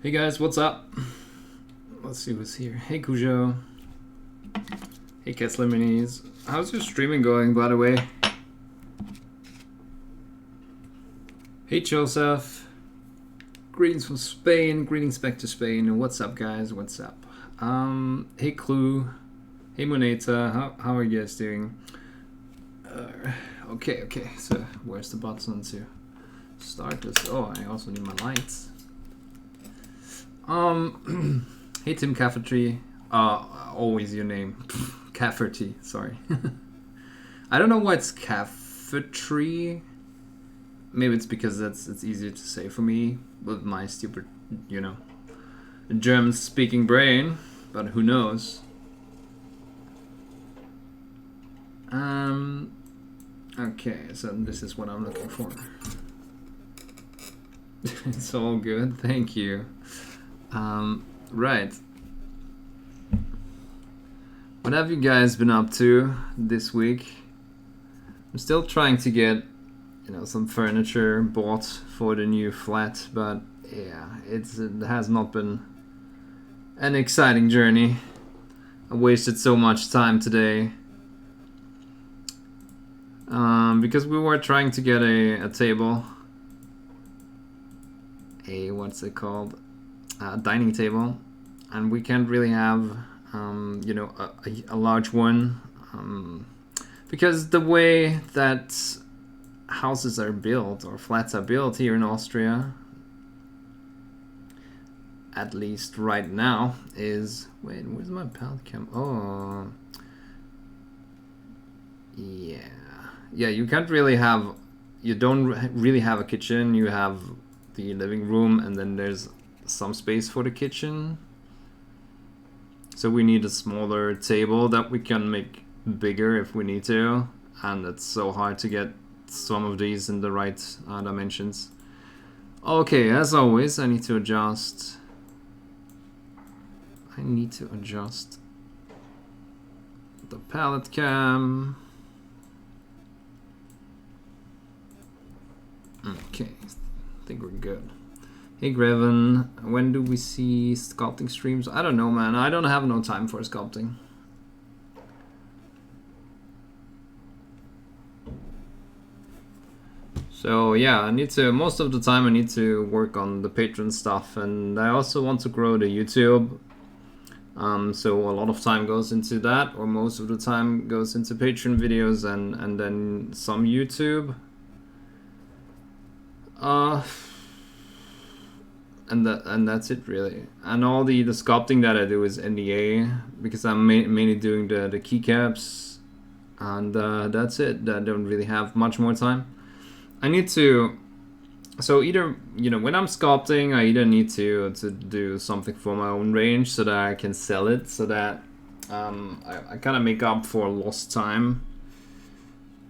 Hey guys, what's up? Let's see who's here. Hey Cujo. Hey Kessler Minis. How's your streaming going, by the way? Hey Joseph. Greetings from Spain. Greetings back to Spain. What's up, guys? What's up? Hey Clue. Hey Moneta. How are you guys doing? Okay. So where's the button to start this? Oh, I also need my lights. Hey Tim Cafferty. Always your name. Cafferty, sorry. I don't know why it's Cafferty. Maybe it's because it's easier to say for me with my stupid, German speaking brain, but who knows. Okay, so this is what I'm looking for. It's all good, thank you. Right. What have you guys been up to this week? I'm still trying to get, some furniture bought for the new flat, but yeah, it has not been an exciting journey. I wasted so much time today. Because we were trying to get a table. What's it called? A dining table, and we can't really have a large one because the way that houses are built or flats are built here in Austria, at least right now, is where's my palette cam? Oh yeah, you can't really have, you don't really have a kitchen. You have the living room, and then there's some space for the kitchen. So we need a smaller table that we can make bigger if we need to, and it's so hard to get some of these in the right dimensions. Okay, as always, I need to adjust the palette cam. Okay, I think we're good. Hey Greven, when do we see sculpting streams? I don't know, man. I don't have no time for sculpting. So yeah, most of the time I need to work on the Patreon stuff, and I also want to grow the YouTube. So a lot of time goes into that, or most of the time goes into Patreon videos and then some YouTube. And that's it really. And all the sculpting that I do is NDA because I'm mainly doing the keycaps, and that's it. I don't really have much more time. I need to, so either when I'm sculpting, I either need to do something for my own range so that I can sell it, so that I kind of make up for lost time.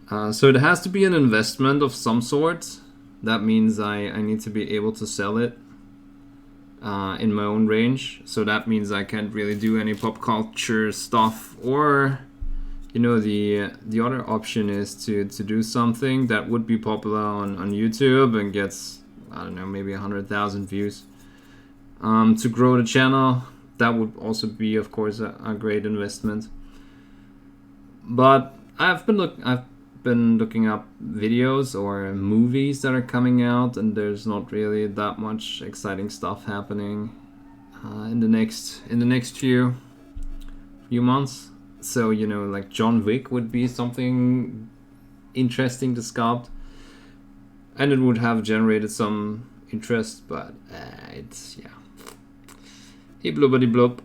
So it has to be an investment of some sort. That means I need to be able to sell it in my own range. So that means I can't really do any pop culture stuff, or the other option is to do something that would be popular on YouTube and gets, I don't know, maybe 100,000 views. To grow the channel, that would also be, of course, a great investment. But I've been looking up videos or movies that are coming out, and there's not really that much exciting stuff happening in the next few months. So like John Wick would be something interesting to sculpt, and it would have generated some interest, but it's Hey bloobity bloop.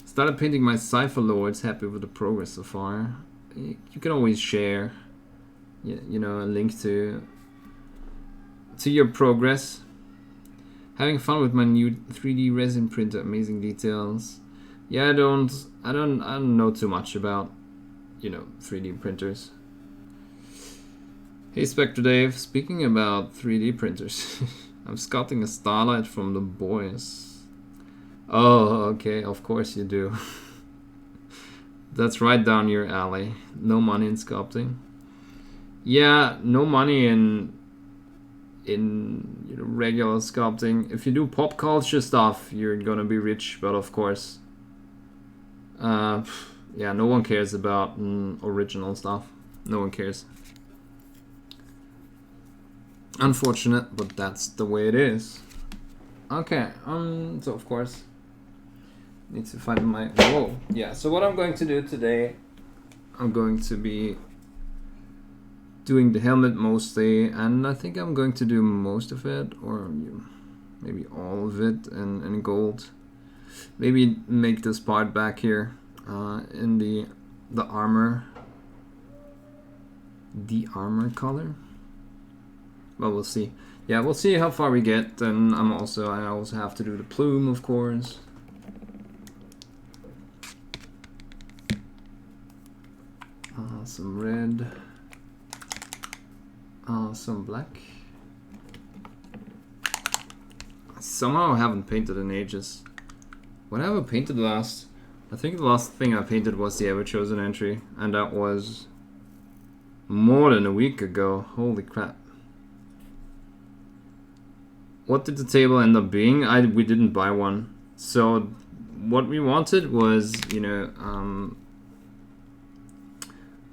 Started painting my Cypher Lords. Happy with the progress so far. You can always share, a link to your progress. Having fun with my new 3D resin printer. Amazing details. Yeah, I don't know too much about, 3D printers. Hey Spectre Dave, speaking about 3D printers, I'm sculpting a starlight from the boys. Oh, okay, of course you do. That's right down your alley. No money in sculpting. Yeah, no money in in regular sculpting. If you do pop culture stuff, you're gonna be rich, but of course, yeah, no one cares about original stuff. No one cares. Unfortunate, but that's the way it is. Okay, so of course, need to find my, whoa, yeah, so what I'm going to do today, I'm going to be doing the helmet mostly, and I think I'm going to do most of it, or maybe all of it in gold. Maybe make this part back here in the armor color. Well, we'll see. Yeah, we'll see how far we get. And I also have to do the plume, of course. Some red. Some black. Somehow I haven't painted in ages. What have I painted last? I think the last thing I painted was the Ever Chosen entry, and that was more than a week ago. Holy crap. What did the table end up being? We didn't buy one. So what we wanted was,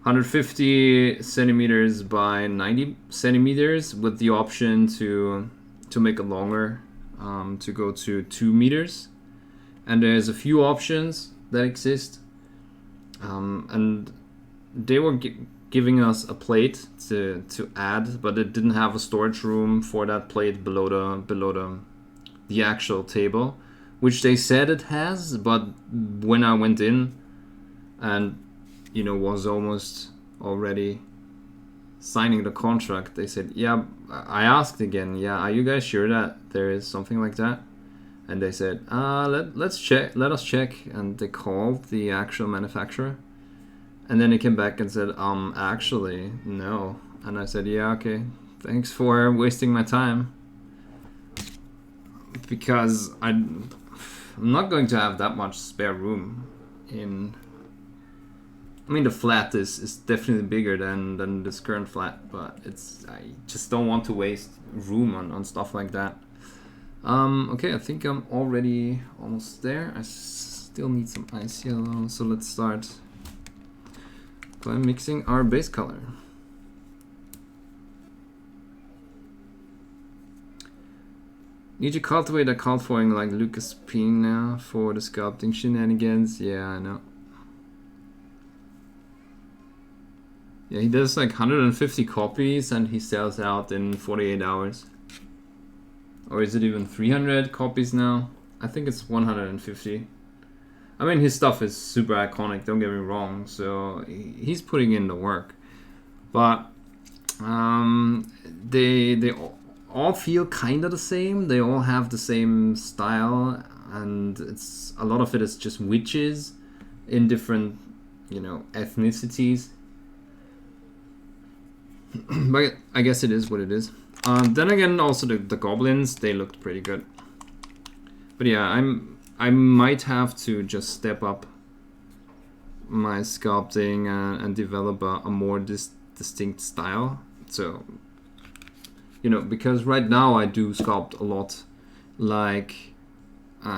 150 centimeters by 90 centimeters with the option to make it longer, to go to 2 meters. And there's a few options that exist. And they were giving us a plate to add, but it didn't have a storage room for that plate below the actual table, which they said it has. But when I went in and was almost already signing the contract, they said, yeah, I asked again, yeah, are you guys sure that there is something like that? And they said, let us check. And they called the actual manufacturer. And then he came back and said, actually, no. And I said, yeah, okay, thanks for wasting my time. Because I'm not going to have that much spare room in... I mean, the flat is definitely bigger than this current flat, but I just don't want to waste room on stuff like that. Okay, I think I'm already almost there. I still need some ice yellow, so let's start by mixing our base color. Need to cultivate a cult following like Lucas Pina for the sculpting shenanigans. Yeah, I know. Yeah, he does like 150 copies and he sells out in 48 hours. Or is it even 300 copies now? I think it's 150. I mean, his stuff is super iconic, don't get me wrong, so he's putting in the work. But they all feel kind of the same. They all have the same style, and it's a lot of it is just witches in different, ethnicities. But I guess it is what it is. Then again, also the goblins, they looked pretty good. But yeah, I might have to just step up my sculpting and develop a more distinct style. So, because right now I do sculpt a lot like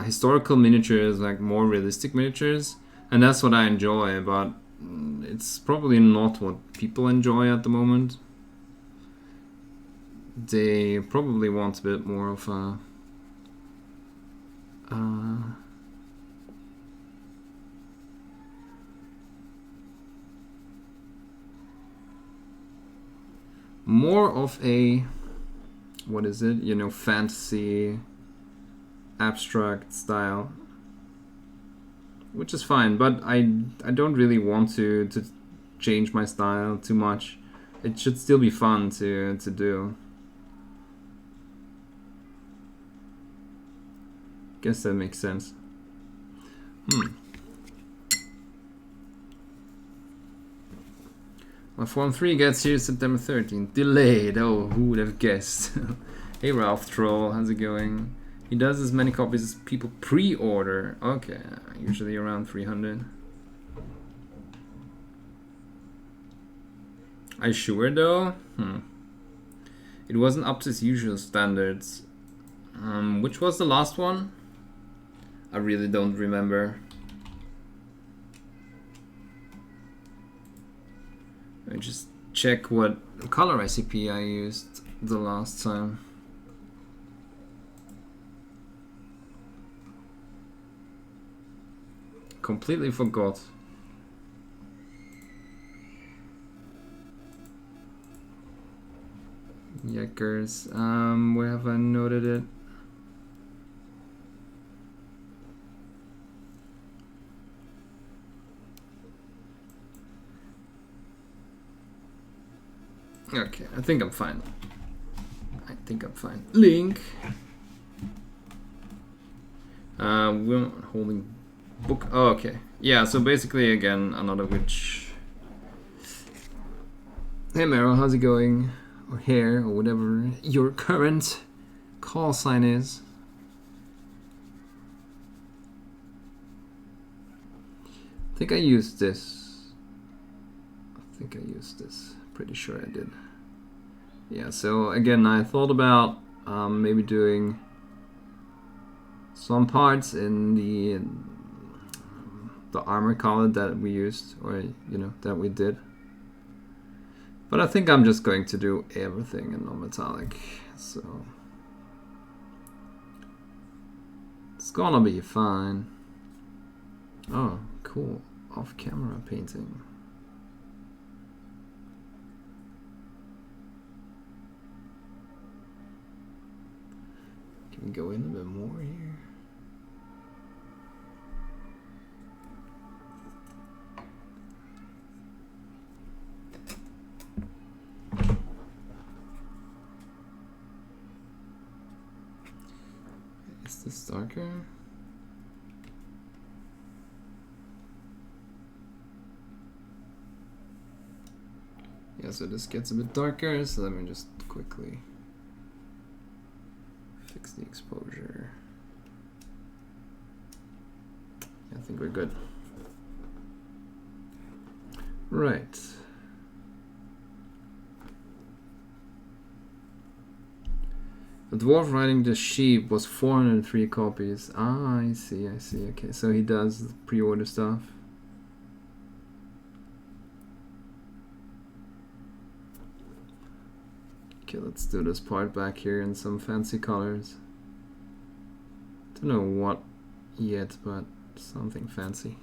historical miniatures, like more realistic miniatures, and that's what I enjoy, but it's probably not what people enjoy at the moment. They probably want a bit more of a more of a, what is it, fantasy, abstract style, which is fine, but I don't really want to change my style too much. It should still be fun to do. Guess that makes sense. My Form 3 gets here September 13th. Delayed. Oh, who would have guessed? Hey Ralph Troll, how's it going? He does as many copies as people pre-order. Okay, usually around 300. Are you sure though? It wasn't up to its usual standards. Which was the last one? I really don't remember. Let me just check what color recipe I used the last time. Completely forgot. Yuckers. Where have I noted it? Okay, I think I'm fine. I think I'm fine. Link. We're holding book. Oh, okay. Yeah, so basically, again, another witch. Hey, Meryl, how's it going? Or hair, or whatever your current call sign is. I think I used this. Pretty sure I did. Yeah, so again, I thought about maybe doing some parts in the armor color that we used, or that we did. But I think I'm just going to do everything in non-metallic, so it's gonna be fine. Oh, cool. Off-camera painting. Can we go in a bit more here? Is this darker? Yeah, so this gets a bit darker, so let me just quickly fix the exposure. Yeah, I think we're good. Right. The dwarf riding the sheep was 403 copies. Ah, I see. Okay, so he does pre-order stuff. Okay, let's do this part back here in some fancy colors. Don't know what yet, but something fancy.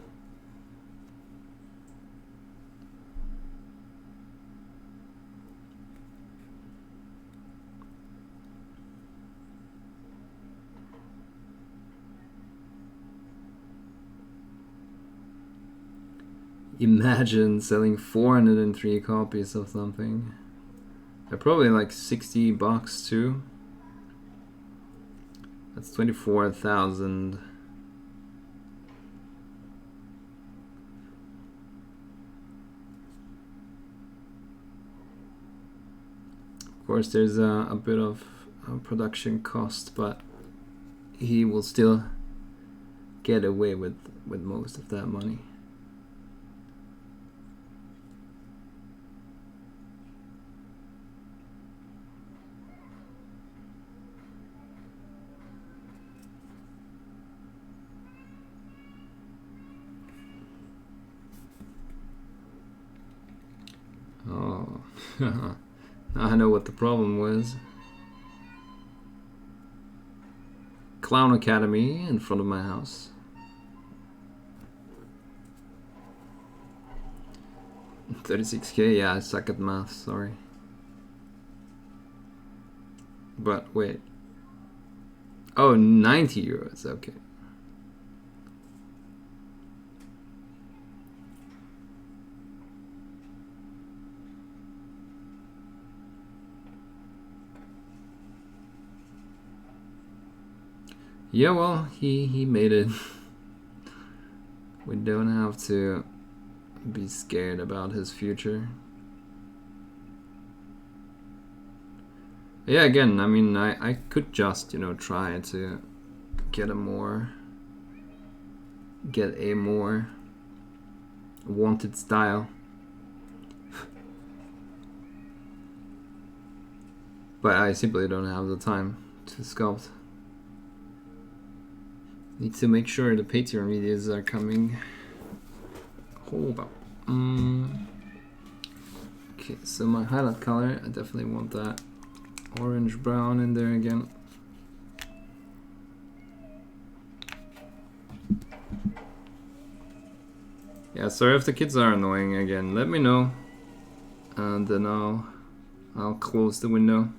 Imagine selling 403 copies of something. They're probably like $60 too. That's 24,000. Of course, there's a bit of production cost, but he will still get away with most of that money. Oh, now I know what the problem was. Clown Academy in front of my house. 36K, yeah, I suck at math, sorry. But wait. Oh, 90 euros, okay. Yeah, well, he made it. We don't have to be scared about his future. Yeah, again, I mean, I could just, try to get a more wanted style. but I simply don't have the time to sculpt. Need to make sure the Patreon videos are coming. Hold up. Okay, so my highlight color, I definitely want that orange brown in there again. Yeah, sorry if the kids are annoying again. Let me know, and then I'll close the window.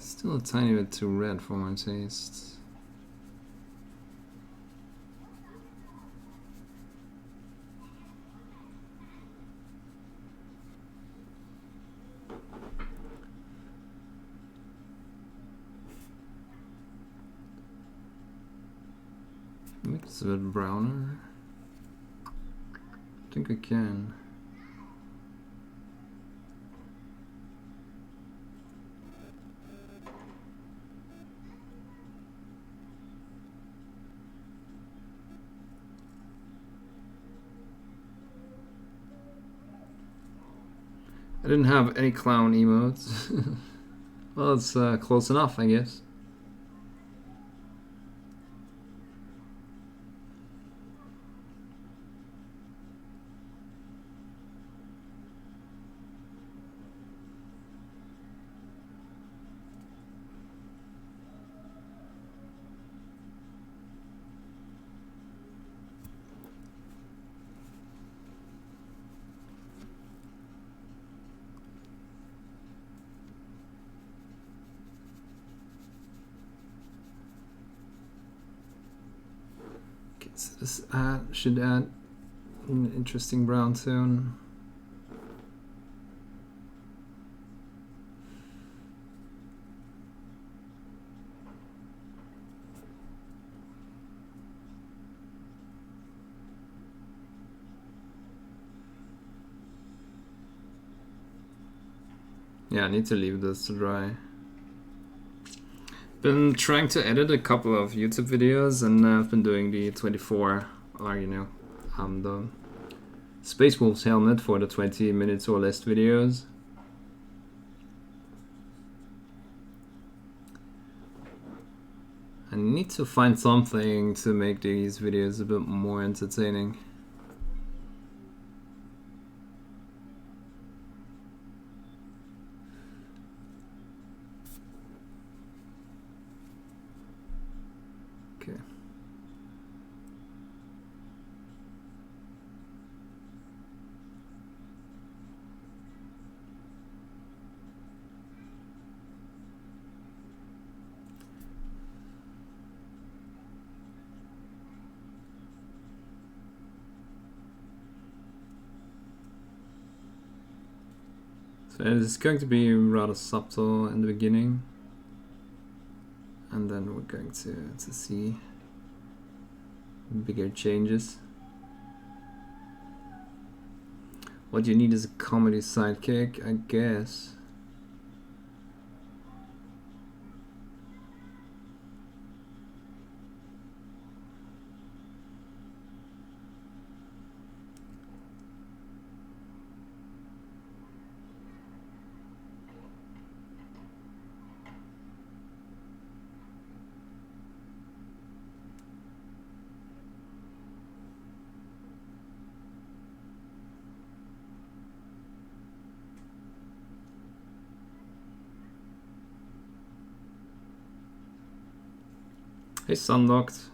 Still a tiny bit too red for my taste. Make this a bit browner. I think I can. I didn't have any clown emotes. Well, it's close enough, I guess. So this should add an interesting brown tone. Yeah, I need to leave this to dry. Been trying to edit a couple of YouTube videos, and I've been doing the 24, or the Space Wolf's helmet for the 20 minutes or less videos. I need to find something to make these videos a bit more entertaining. So it's going to be rather subtle in the beginning, and then we're going to see bigger changes. What you need is a comedy sidekick, I guess. Hey, Sunlocked.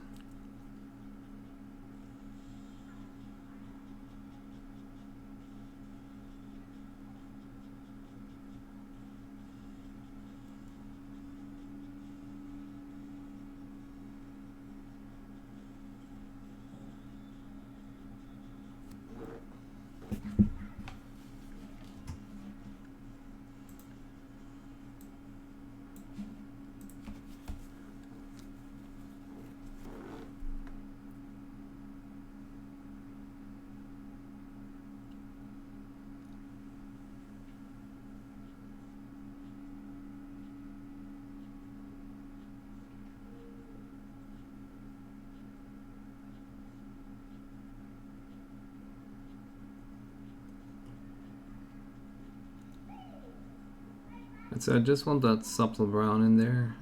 So I just want that subtle brown in there.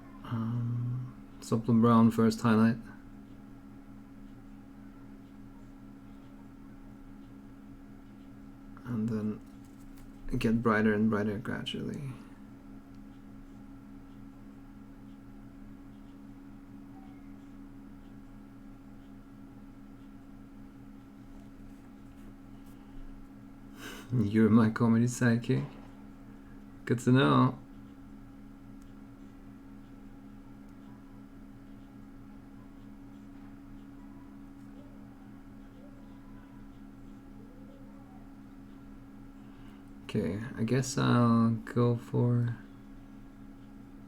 Subtle brown first highlight. And then get brighter and brighter gradually. You're my comedy sidekick. Good to know. Okay, I guess I'll go for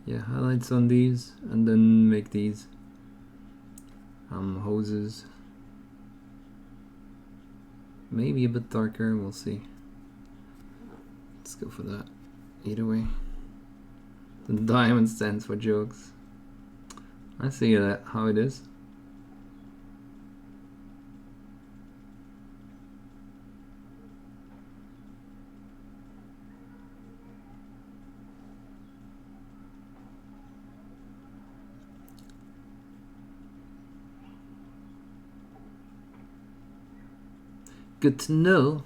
highlights on these and then make these hoses. Maybe a bit darker, we'll see. Let's go for that. Either way. The diamond stands for jokes. I see that how it is. Good to know.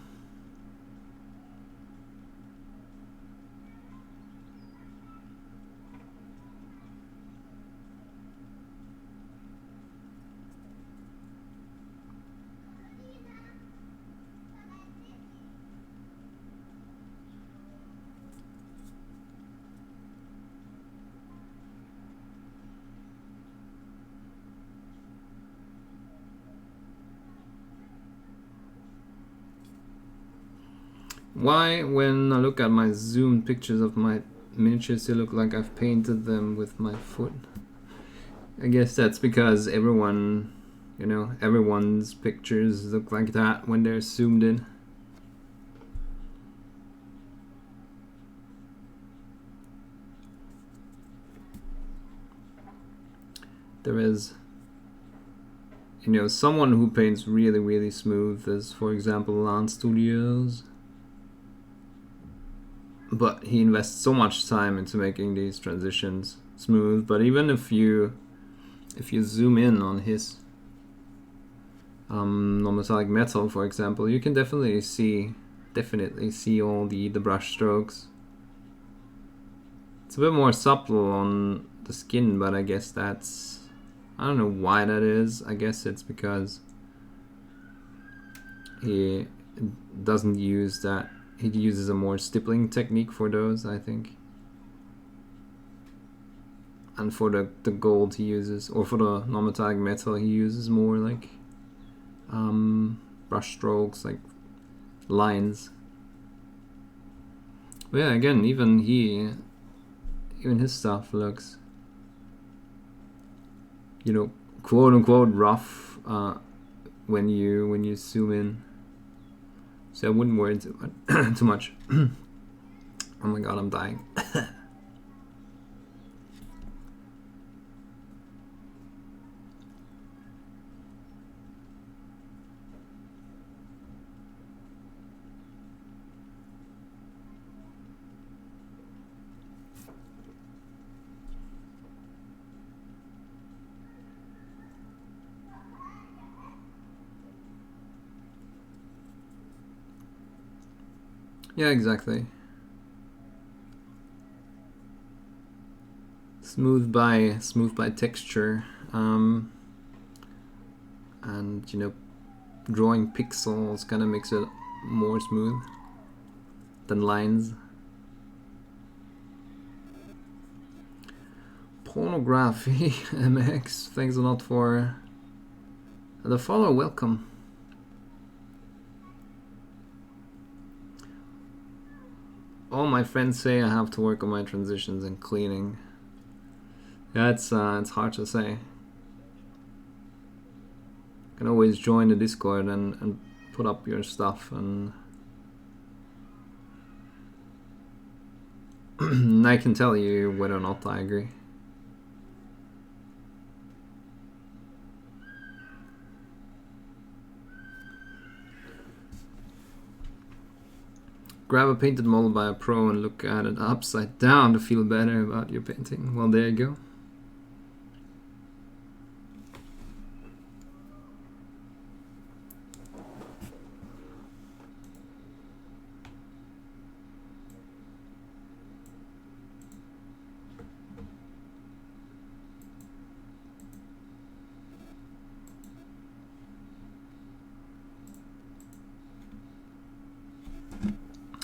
Why, when I look at my zoomed pictures of my miniatures, they look like I've painted them with my foot? I guess that's because everyone, you know, everyone's pictures look like that when they're zoomed in. There is, you know, someone who paints really, really smooth is, for example, Lance Studios. But he invests so much time into making these transitions smooth. But even if you zoom in on his non-metallic metal, for example, you can definitely see all the brush strokes. It's a bit more subtle on the skin, but I guess that's, I don't know why that is. I guess it's because he doesn't use that. He uses a more stippling technique for those, I think. And for the gold he uses, or for the non-metallic metal, he uses more like brush strokes, like lines. But yeah, again, even his stuff looks, you know, quote unquote rough when you zoom in. So I wouldn't worry too much. Oh my god, I'm dying. Yeah, exactly. Smooth by texture, and you know, drawing pixels kind of makes it more smooth than lines. Pornography. MX, thanks a lot for the follow. Welcome. All my friends say I have to work on my transitions and cleaning. Yeah, it's hard to say. You can always join the Discord and put up your stuff, and I can tell you whether or not I agree. grab a painted model by a pro and look at it upside down to feel better about your painting. Well, there you go.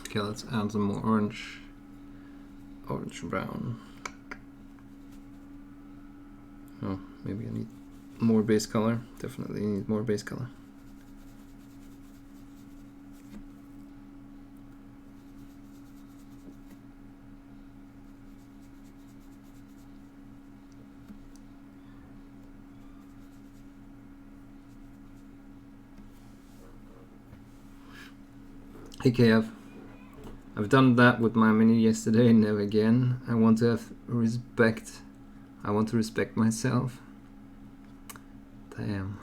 Okay, let's add some more orange brown. Oh, maybe I need more base color. Definitely need more base color. Hey KF. I've done that with my mini yesterday, never again. I want to have respect. I want to respect myself. Damn.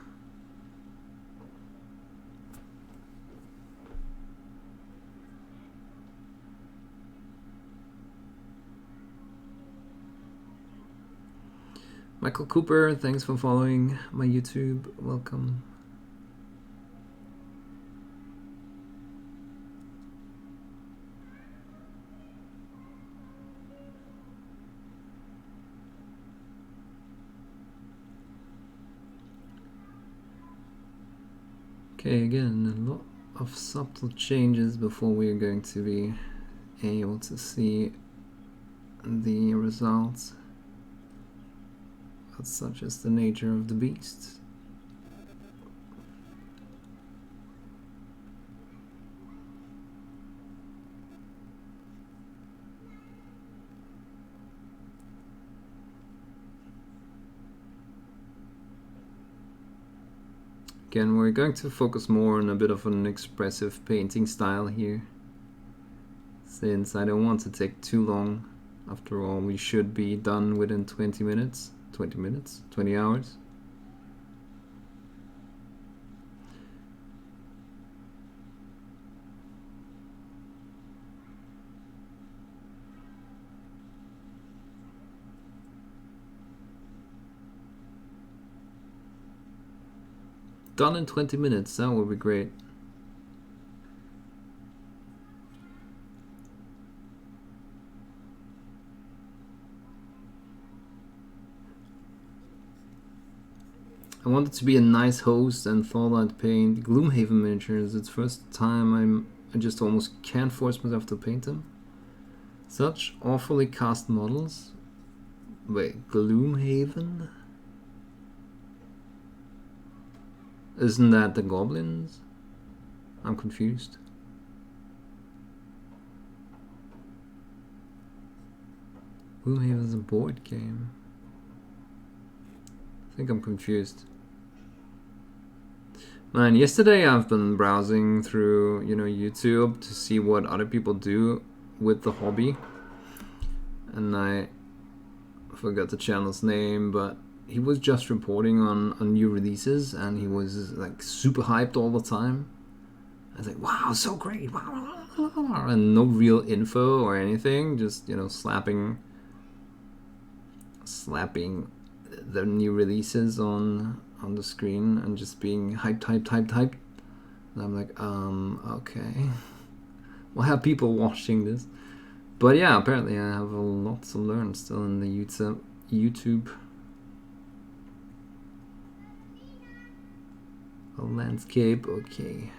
Michael Cooper, thanks for following my YouTube. Welcome. Okay, again, a lot of subtle changes before we're going to be able to see the results. But such is the nature of the beast. Again, we're going to focus more on a bit of an expressive painting style here, since I don't want to take too long. After all, we should be done within 20 minutes, 20 hours. Done in 20 minutes, that would be great. I wanted to be a nice host and thought I'd paint Gloomhaven miniatures. It's first time I just almost can't force myself to paint them. Such awfully cast models. Wait, Gloomhaven? Isn't that the goblins? I'm confused. Gloomhaven's a board game. I think I'm confused. Man, yesterday I've been browsing through, YouTube to see what other people do with the hobby. And I forgot the channel's name, but he was just reporting on new releases, and he was like super hyped all the time. I was like, wow, so great, wow, and no real info or anything, just slapping the new releases on the screen and just being hyped. And I'm like, okay, we'll have people watching this. But yeah, apparently I have a lot to learn still in the YouTube. A landscape, okay.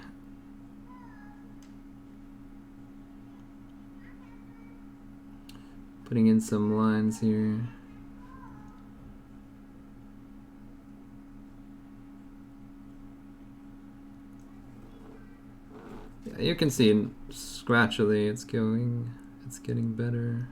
Putting in some lines here. Yeah, you can see scratchily it's getting better.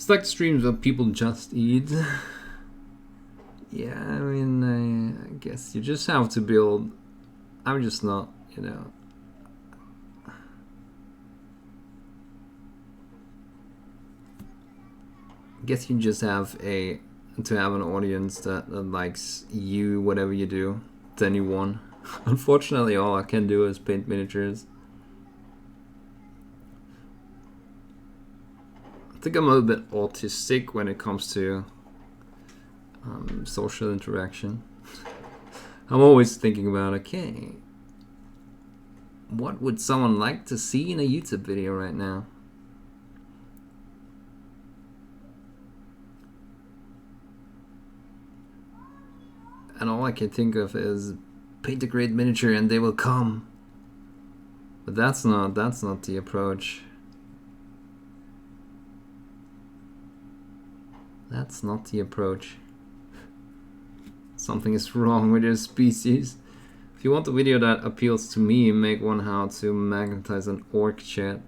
It's like streams where people just eat. Yeah, I mean, I guess you just have to build. I'm just not, you know. I guess you just have to have an audience that likes you, whatever you do, then you won. Unfortunately, all I can do is paint miniatures. I think I'm a little bit autistic when it comes to social interaction. I'm always thinking about, okay, what would someone like to see in a YouTube video right now? And all I can think of is paint a great miniature and they will come. But that's not the approach. That's not the approach. Something is wrong with your species. If you want a video that appeals to me, make one how to magnetize an orc chat.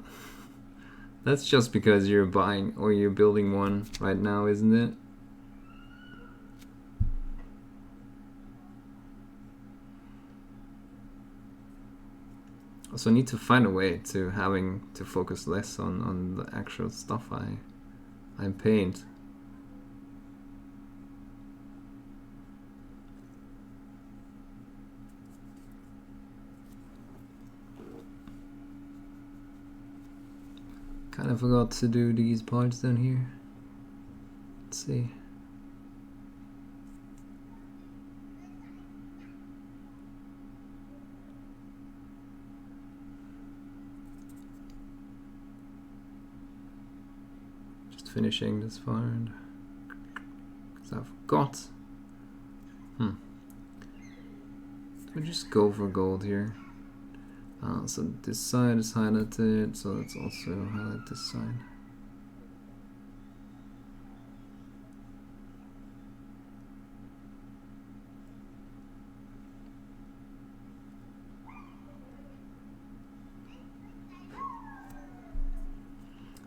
That's just because you're buying or you're building one right now, isn't it? Also, I need to find a way to having to focus less on the actual stuff I paint. Kind of forgot to do these parts down here. Let's see. Just finishing this far, and because I forgot. Let me just go for gold here. So this side is highlighted, so let's also highlight this side.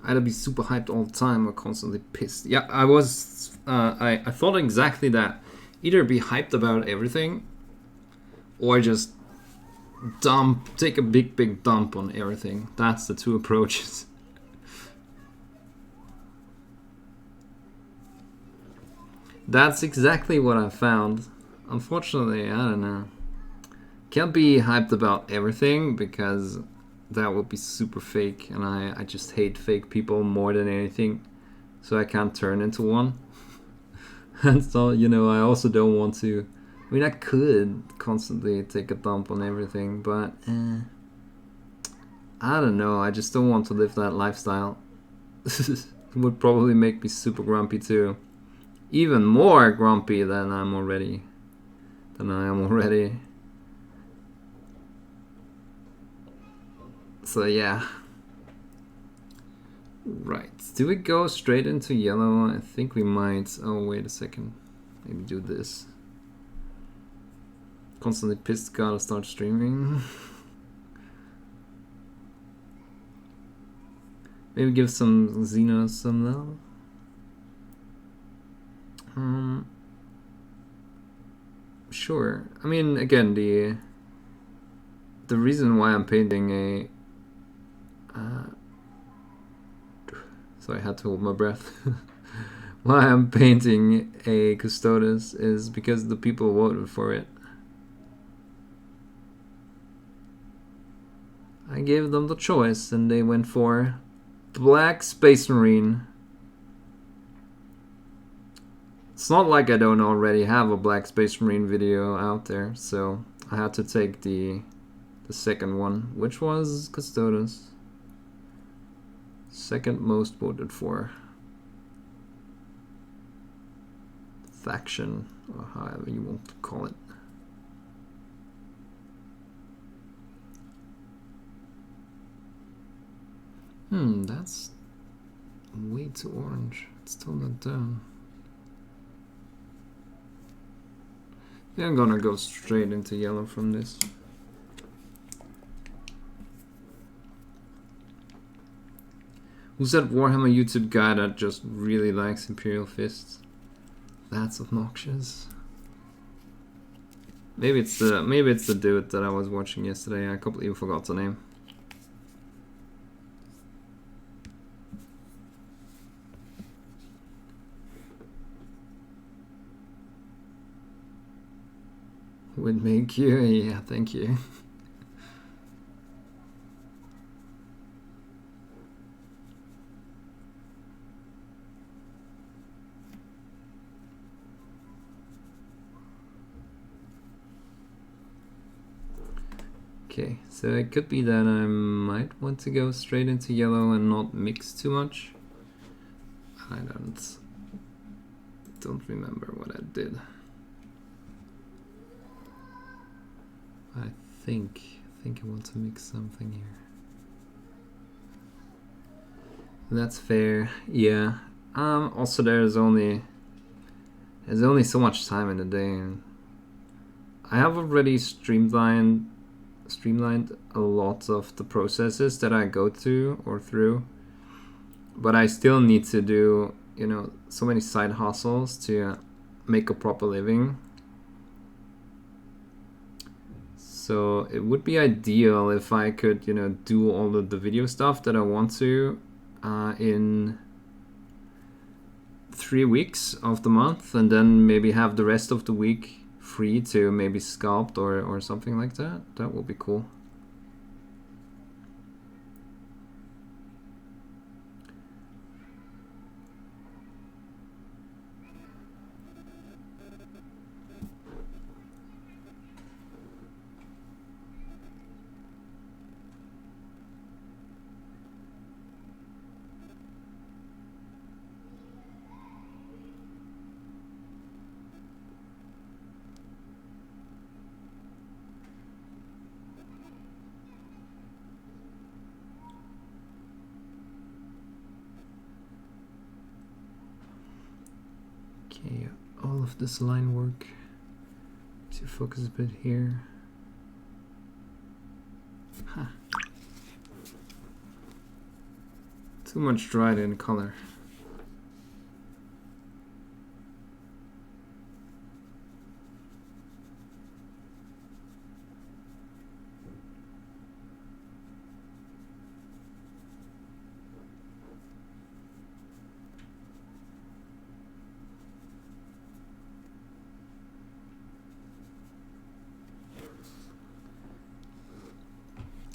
Either be super hyped all the time or constantly pissed. Yeah, I was. I thought exactly that. Either be hyped about everything, or just take a big dump on everything. That's the two approaches. That's exactly what I found. Unfortunately, I don't know. Can't be hyped about everything because that would be super fake, and I just hate fake people more than anything. So I can't turn into one. And so, you know, I also don't want to. I mean, I could constantly take a dump on everything, but I don't know. I just don't want to live that lifestyle. It would probably make me super grumpy too. Even more grumpy than I am already. So yeah. Right. Do we go straight into yellow? I think we might. Oh, wait a second. Maybe do this. Constantly pissed, gotta start streaming. Maybe give some Xenos some love. Sure. I mean, again, the reason why I'm painting a so I had to hold my breath. Why I'm painting a custodes is because the people voted for it. I gave them the choice and they went for Black Space Marine. It's not like I don't already have a Black Space Marine video out there, so I had to take the second one, which was Custodes. Second most voted for faction, or however you want to call it. That's way too orange. It's still not done. Yeah, I'm gonna go straight into yellow from this. Who's that Warhammer YouTube guy that just really likes Imperial Fists? That's obnoxious. Maybe it's the dude that I was watching yesterday. I completely forgot the name. Would make you, yeah, thank you. Okay, so it could be that I might want to go straight into yellow and not mix too much. I don't remember what I did. I think I want to mix something here. That's fair, yeah. Also there's only so much time in the day, and I have already streamlined a lot of the processes that I go to or through, but I still need to do, you know, so many side hustles to make a proper living. So it would be ideal if I could, you know, do all of the video stuff that I want to in 3 weeks of the month, and then maybe have the rest of the week free to maybe sculpt or something like that. That would be cool. Okay, all of this line work to focus a bit here. Huh. Too much dried in color.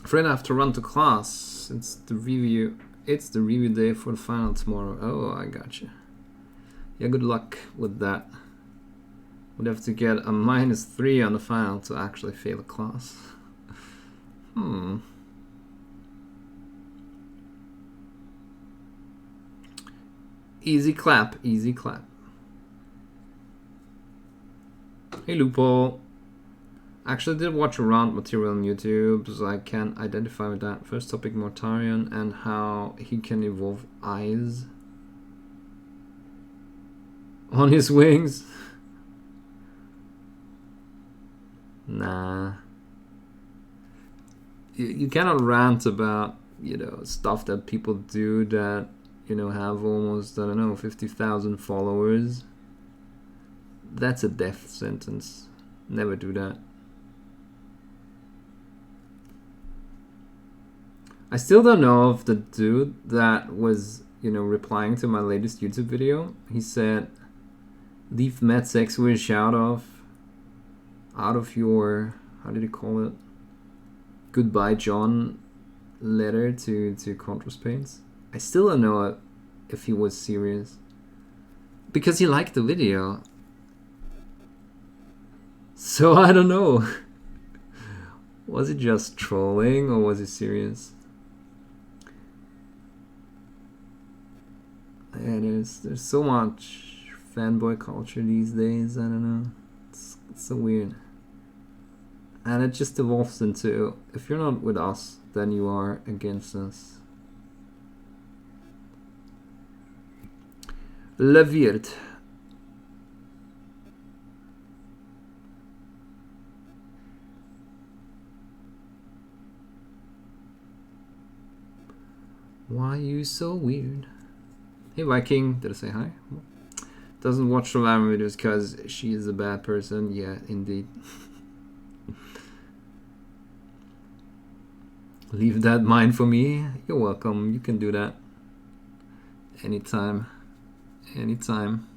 Afraid I have to run to class. It's the review day for the final tomorrow. Oh, I gotcha. Yeah, good luck with that. Would have to get a -3 on the final to actually fail a class. Easy clap, easy clap. Hey, Loophole. Actually did watch around material on YouTube, so I can identify with that. First topic, Mortarion and how he can evolve eyes on his wings. Nah. You cannot rant about, you know, stuff that people do that, you know, have almost, I don't know, 50,000 followers. That's a death sentence. Never do that. I still don't know if the dude that was, you know, replying to my latest YouTube video, he said, leave Matt Sexwish out of your, how did he call it? Goodbye John letter to Contrast Paints. I still don't know if he was serious. Because he liked the video. So I don't know. Was he just trolling or was he serious? Yeah, there's so much fanboy culture these days. I don't know. It's so weird. And it just evolves into, if you're not with us, then you are against us. Leviert. Why you so weird? Hey Viking, did I say hi? Doesn't watch survival videos because she is a bad person. Yeah, indeed. Leave that mine for me. You're welcome. You can do that. Anytime. Anytime.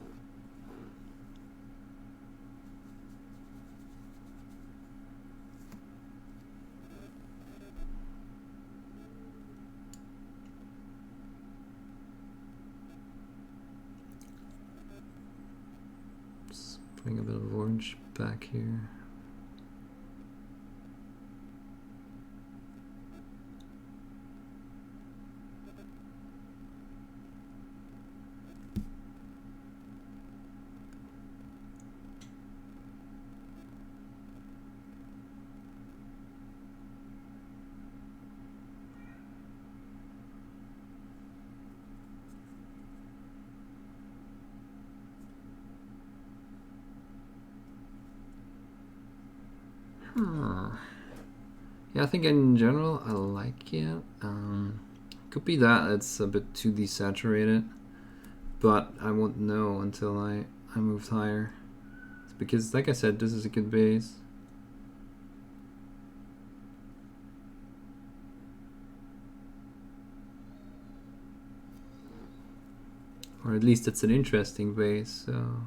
Just putting a bit of orange back here. Yeah, I think in general I like it. Could be that it's a bit too desaturated, but I won't know until I moved higher. It's because, like I said, this is a good base. Or at least it's an interesting base, so...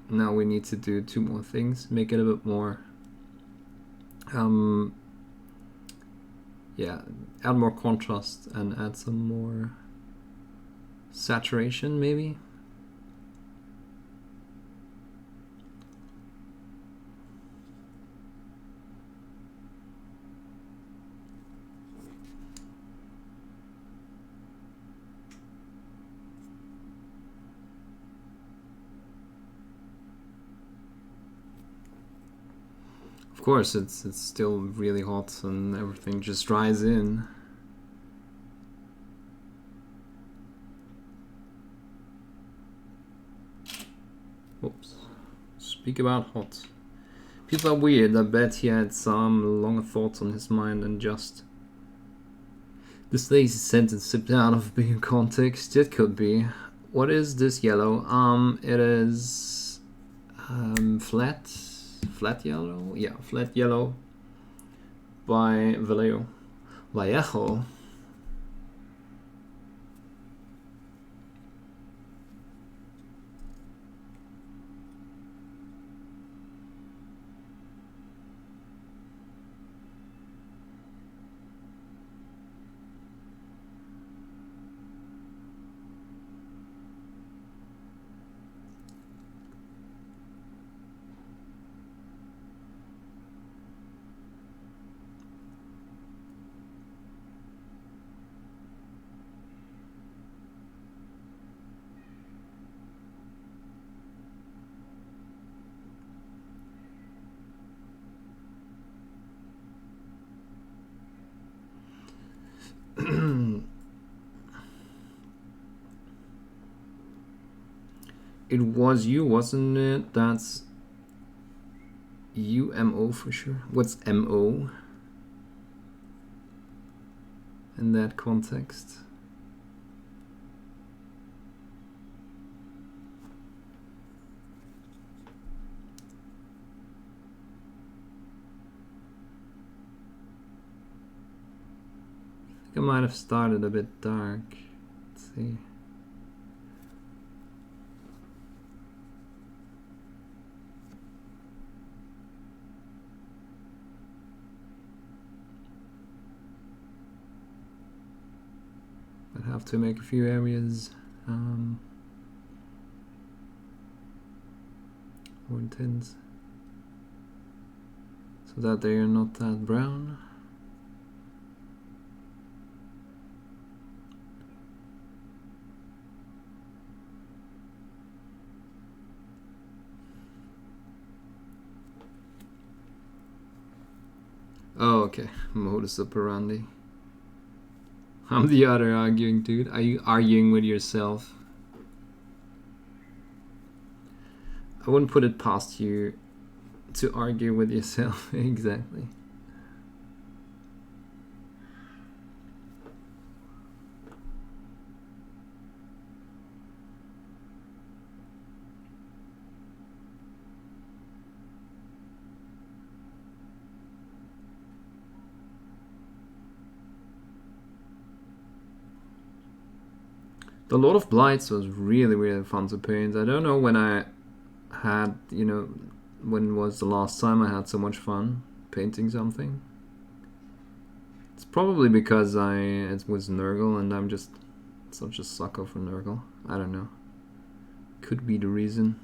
Now we need to do 2 more things, make it a bit more... yeah, add more contrast and add some more saturation, maybe? Of course, it's still really hot and everything just dries in. Oops. Speak about hot. People are weird. I bet he had some longer thoughts on his mind than just this lazy sentence sipped out of bigger context. It could be. What is this yellow? It is flat yellow? Yeah, flat yellow by Vallejo. It was you, wasn't it? That's UMO for sure. What's MO in that context? I think I might have started a bit dark. Let's see. I'd have to make a few areas more intense so that they are not that brown. Oh, okay. Modus operandi. I'm the other arguing dude. Are you arguing with yourself? I wouldn't put it past you to argue with yourself. Exactly. The Lord of Blights was really, really fun to paint. I don't know when I had, you know, when was the last time I had so much fun painting something. It's probably because it was Nurgle and I'm just such a sucker for Nurgle. I don't know. Could be the reason.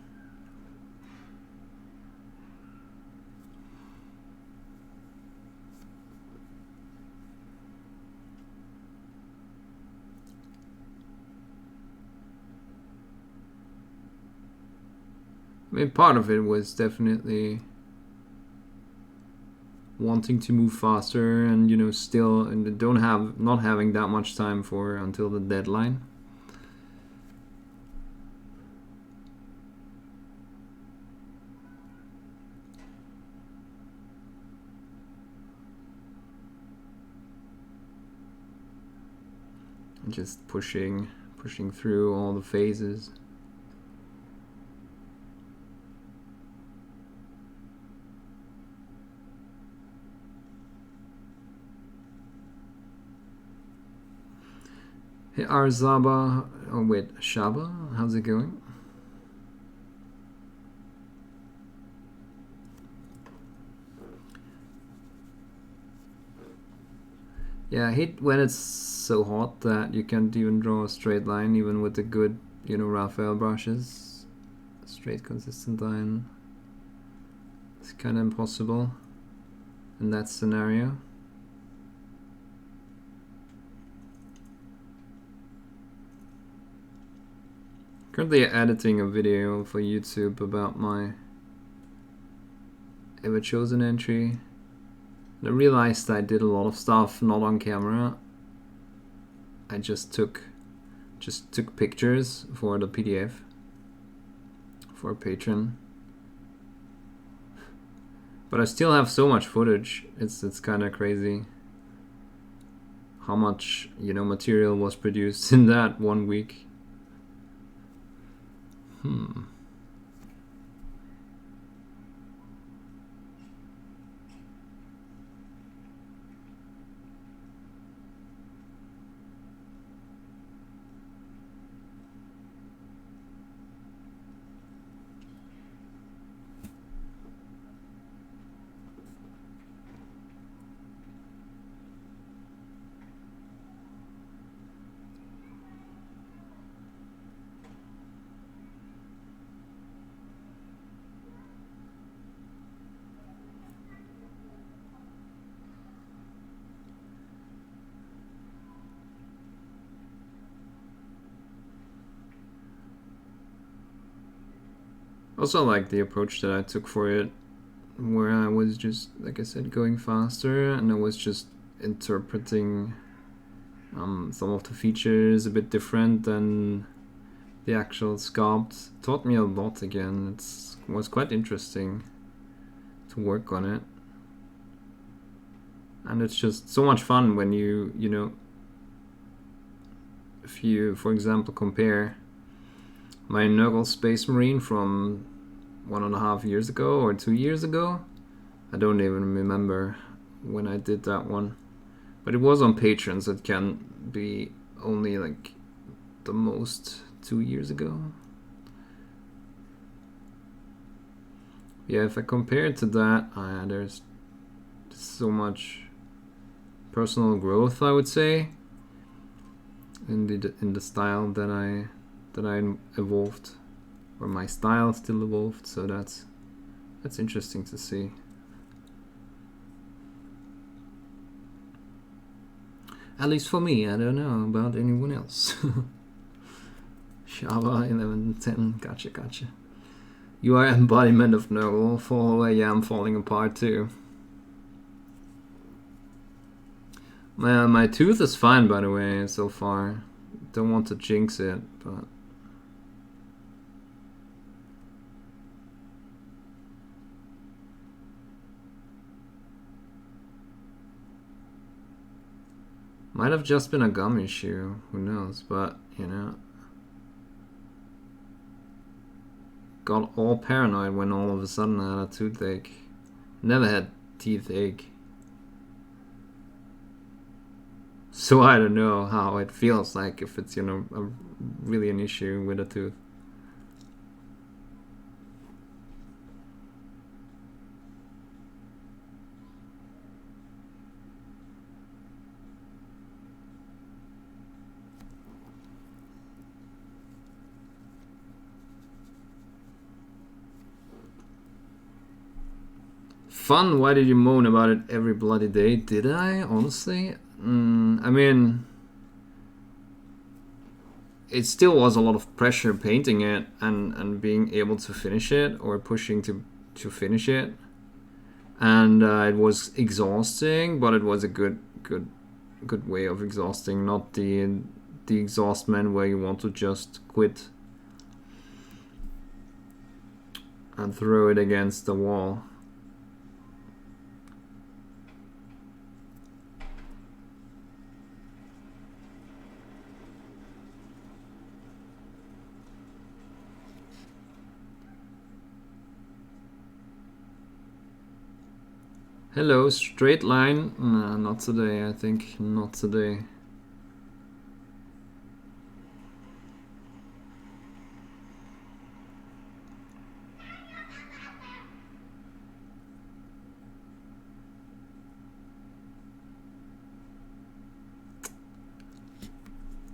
I mean, part of it was definitely wanting to move faster and, you know, still and not having that much time for until the deadline. And just pushing through all the phases. Hey Arzaba, oh wait, Shaba, how's it going? Yeah, I hate when it's so hot that you can't even draw a straight line, even with the good, you know, Raphael brushes. Straight, consistent line. It's kind of impossible in that scenario. Currently editing a video for YouTube about my Ever Chosen entry. And I realized I did a lot of stuff not on camera. I just took pictures for the PDF for a patron. But I still have so much footage. It's kind of crazy how much, you know, material was produced in that 1 week. Also like the approach that I took for it, where I was just, like I said, going faster and I was just interpreting some of the features a bit different than the actual sculpt. Taught me a lot again. It was quite interesting to work on it. And it's just so much fun when you know, if you, for example, compare my Nurgle Space Marine from 1.5 years ago or 2 years ago. I don't even remember when I did that one. But it was on Patreon, so it can be only like the most 2 years ago. Yeah, if I compare it to that, there's so much personal growth, I would say, in the style that I evolved, or my style still evolved. So that's interesting to see. At least for me. I don't know about anyone else. Shaba 1110. Gotcha. You are embodiment of Nurgle. Fall away. Yeah, I'm falling apart too. My tooth is fine, by the way, so far. Don't want to jinx it, but might have just been a gum issue, who knows, but, you know. Got all paranoid when all of a sudden I had a toothache. Never had teeth ache So I don't know how it feels like if it's, you know, really an issue with a tooth. Fun, why did you moan about it every bloody day? Did I, honestly? I mean, it still was a lot of pressure painting it and being able to finish it, or pushing to finish it. And it was exhausting, but it was a good way of exhausting, not the exhaustment where you want to just quit and throw it against the wall. Hello, straight line. Nah, not today, I think. Not today.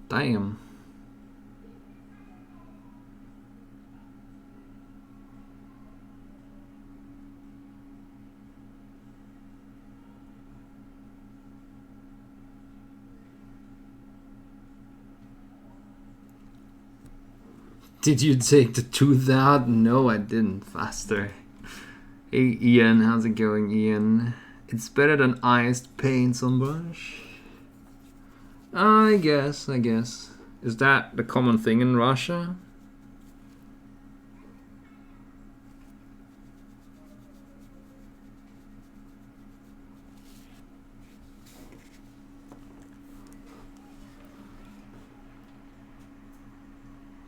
Damn. Did you take the tooth out? No, I didn't. Faster. Hey Ian, how's it going, Ian? It's better than iced paints on brush. I guess. Is that the common thing in Russia?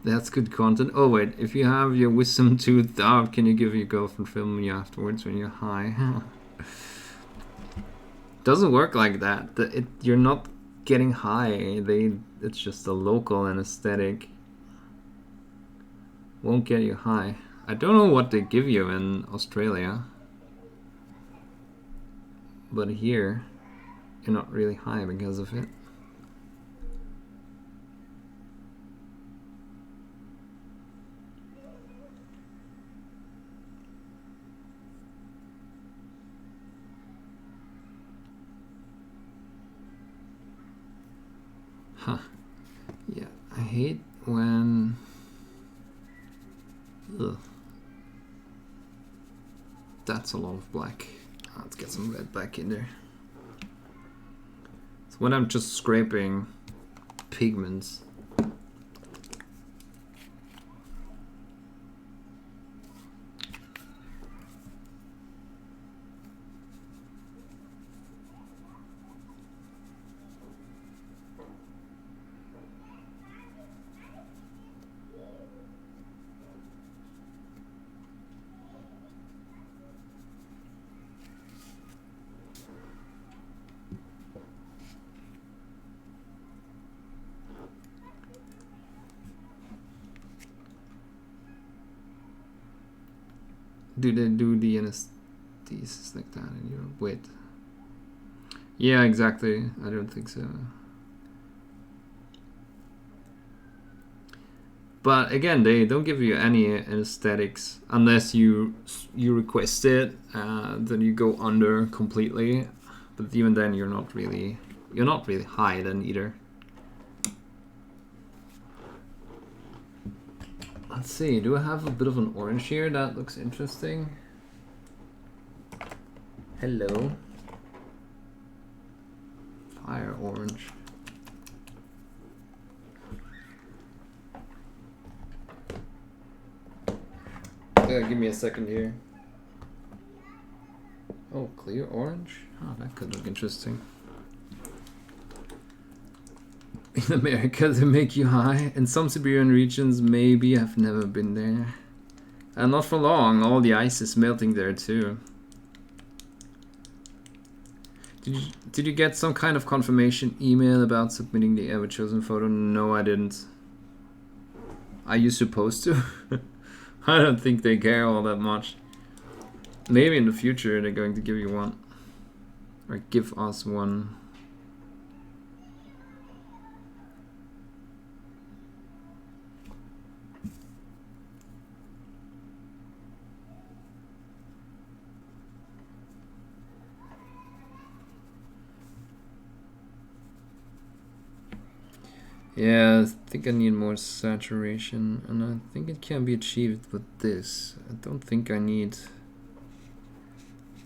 That's good content. Oh wait, if you have your wisdom tooth out, can you give your girlfriend film you afterwards when you're high? Doesn't work like that. You're not getting high. It's just a local anesthetic. Won't get you high. I don't know what they give you in Australia, but here you're not really high because of it. Huh. Yeah, I hate when... Ugh. That's a lot of black. Let's get some red back in there. So when I'm just scraping pigments, do they do the anesthesis like that in Europe? Wait. Yeah, exactly. I don't think so. But again, they don't give you any anesthetics unless you request it. Then you go under completely. But even then, you're not really high then either. Let's see. Do I have a bit of an orange here? That looks interesting. Hello. Fire orange. Give me a second here. Oh, clear orange? Oh, that could look interesting. In America, they make you high. In some Siberian regions, maybe. I've never been there. And not for long. All the ice is melting there too. Did you get some kind of confirmation email about submitting the ever chosen photo? No, I didn't. Are you supposed to? I don't think they care all that much. Maybe in the future they're going to give you one. Or give us one. Yeah, I think I need more saturation, and I think it can be achieved with this. I don't think I need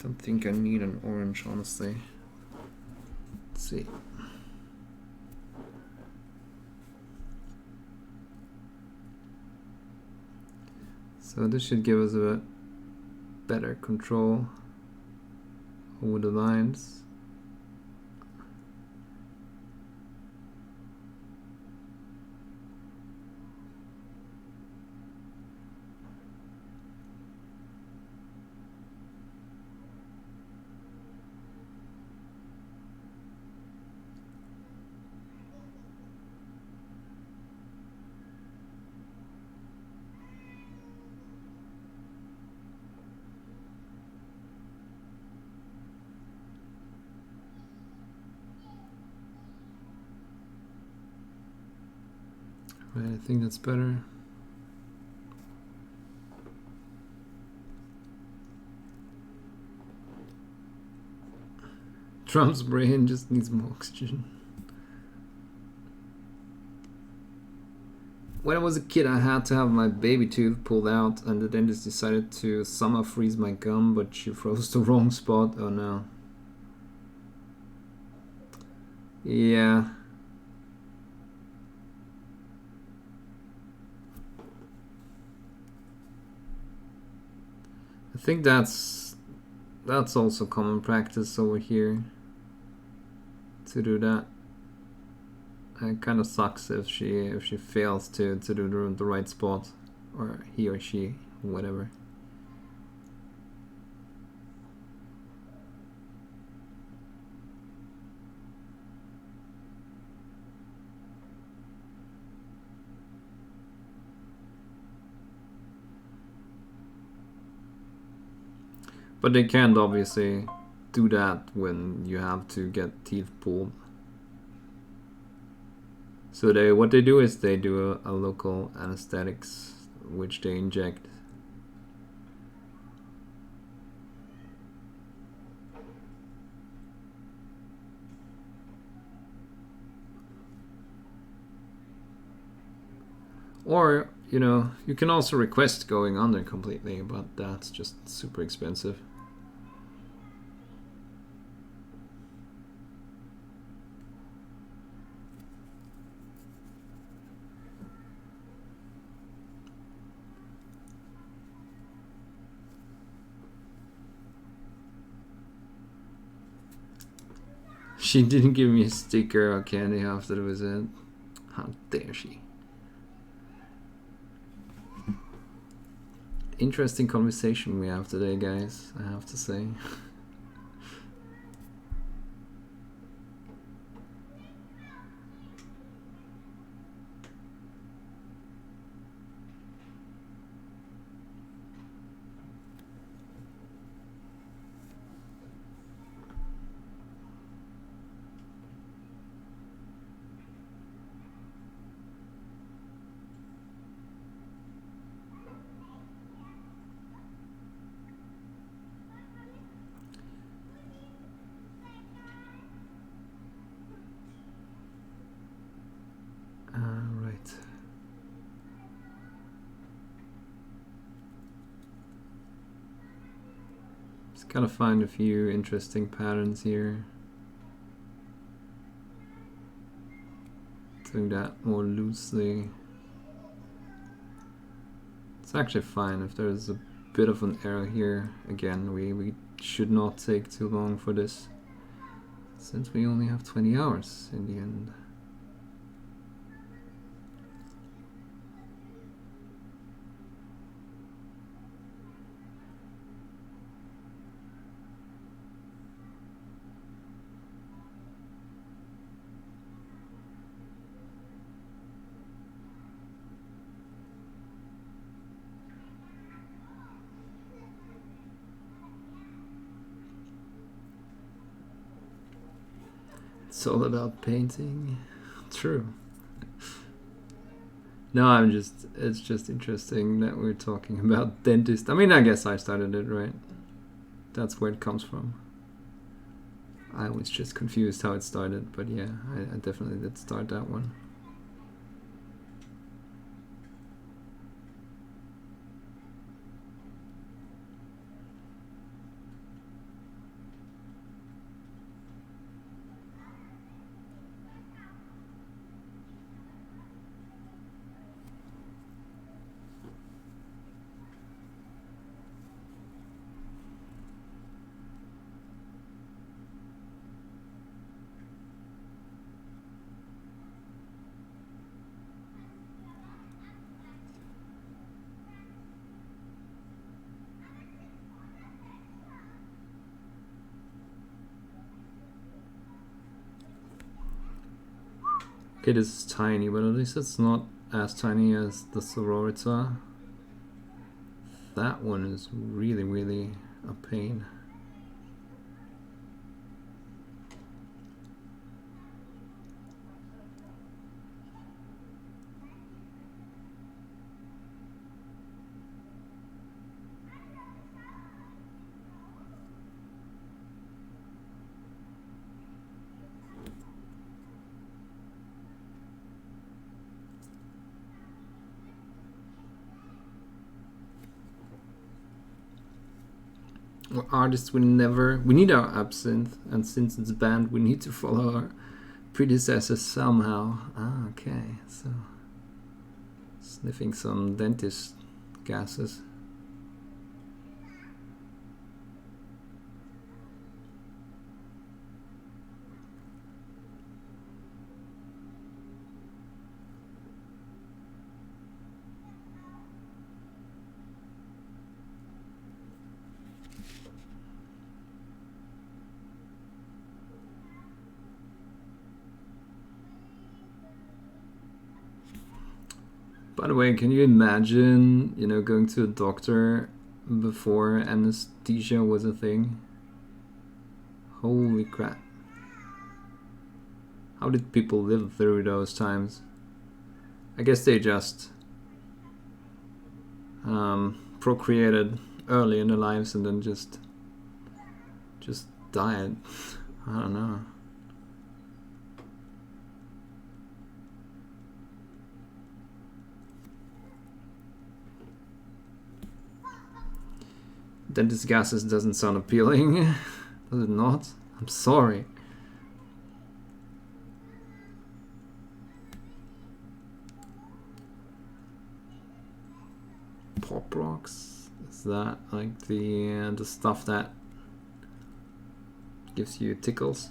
an orange, honestly. Let's see. So this should give us a better control over the lines. Right, I think that's better. Trump's brain just needs more oxygen. When I was a kid, I had to have my baby tooth pulled out, and the dentist decided to summer freeze my gum, but she froze the wrong spot. Oh no. Yeah. I think that's also common practice over here to do that. It kind of sucks if she fails to do the right spot, or he or she, whatever. But they can't obviously do that when you have to get teeth pulled. So what they do is they do a local anesthetics, which they inject. Or, you know, you can also request going under completely, but that's just super expensive. She didn't give me a sticker or candy after the visit. How dare she? Interesting conversation we have today, guys, I have to say. Right. Just gotta find a few interesting patterns here. Doing that more loosely. It's actually fine if there's a bit of an error here. Again, we should not take too long for this, since we only have 20 hours in the end. It's all about painting. True. No, it's just interesting that we're talking about dentist. I mean, I guess I started it, right? That's where it comes from. I was just confused how it started, but yeah, I definitely did start that one. Okay, this is tiny, but at least it's not as tiny as the Sororita. That one is really, really a pain. We're artists, we need our absinthe, and since it's banned, we need to follow our predecessors somehow. Ah, okay, so sniffing some dentist gases. By the way, can you imagine, going to a doctor before anesthesia was a thing? Holy crap. How did people live through those times? I guess they just procreated early in their lives and then just died. I don't know. Dentist gases doesn't sound appealing. Does it not? I'm sorry. Pop rocks? Is that like the stuff that gives you tickles?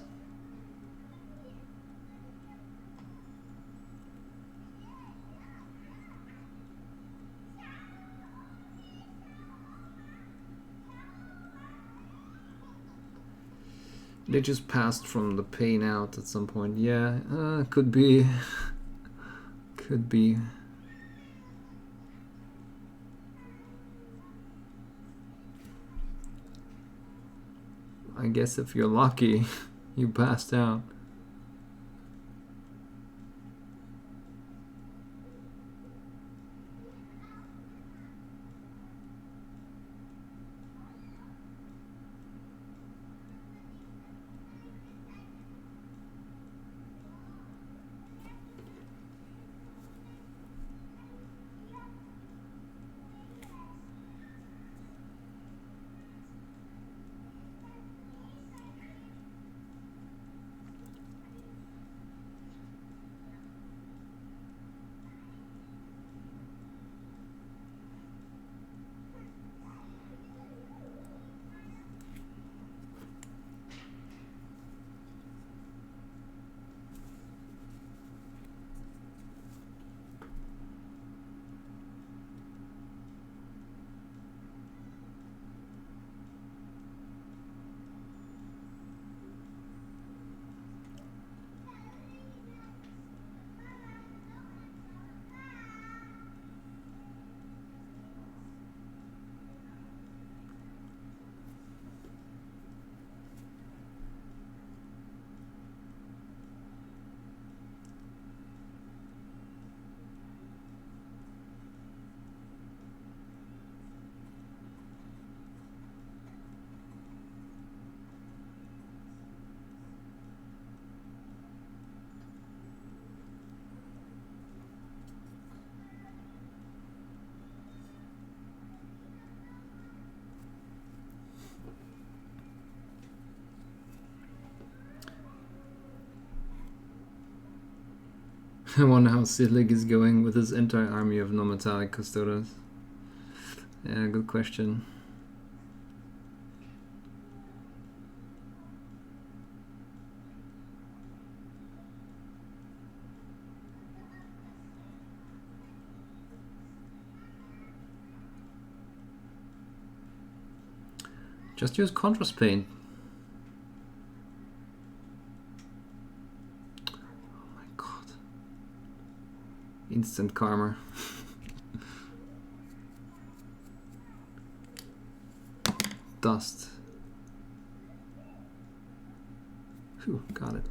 They just passed from the pain out at some point. Yeah, could be. Could be. I guess if you're lucky, you passed out. I wonder how Sidlig is going with his entire army of non-metallic custodes. Yeah, good question. Just use contrast paint. Oh my god. Instant karma. Dust. Phew, got it.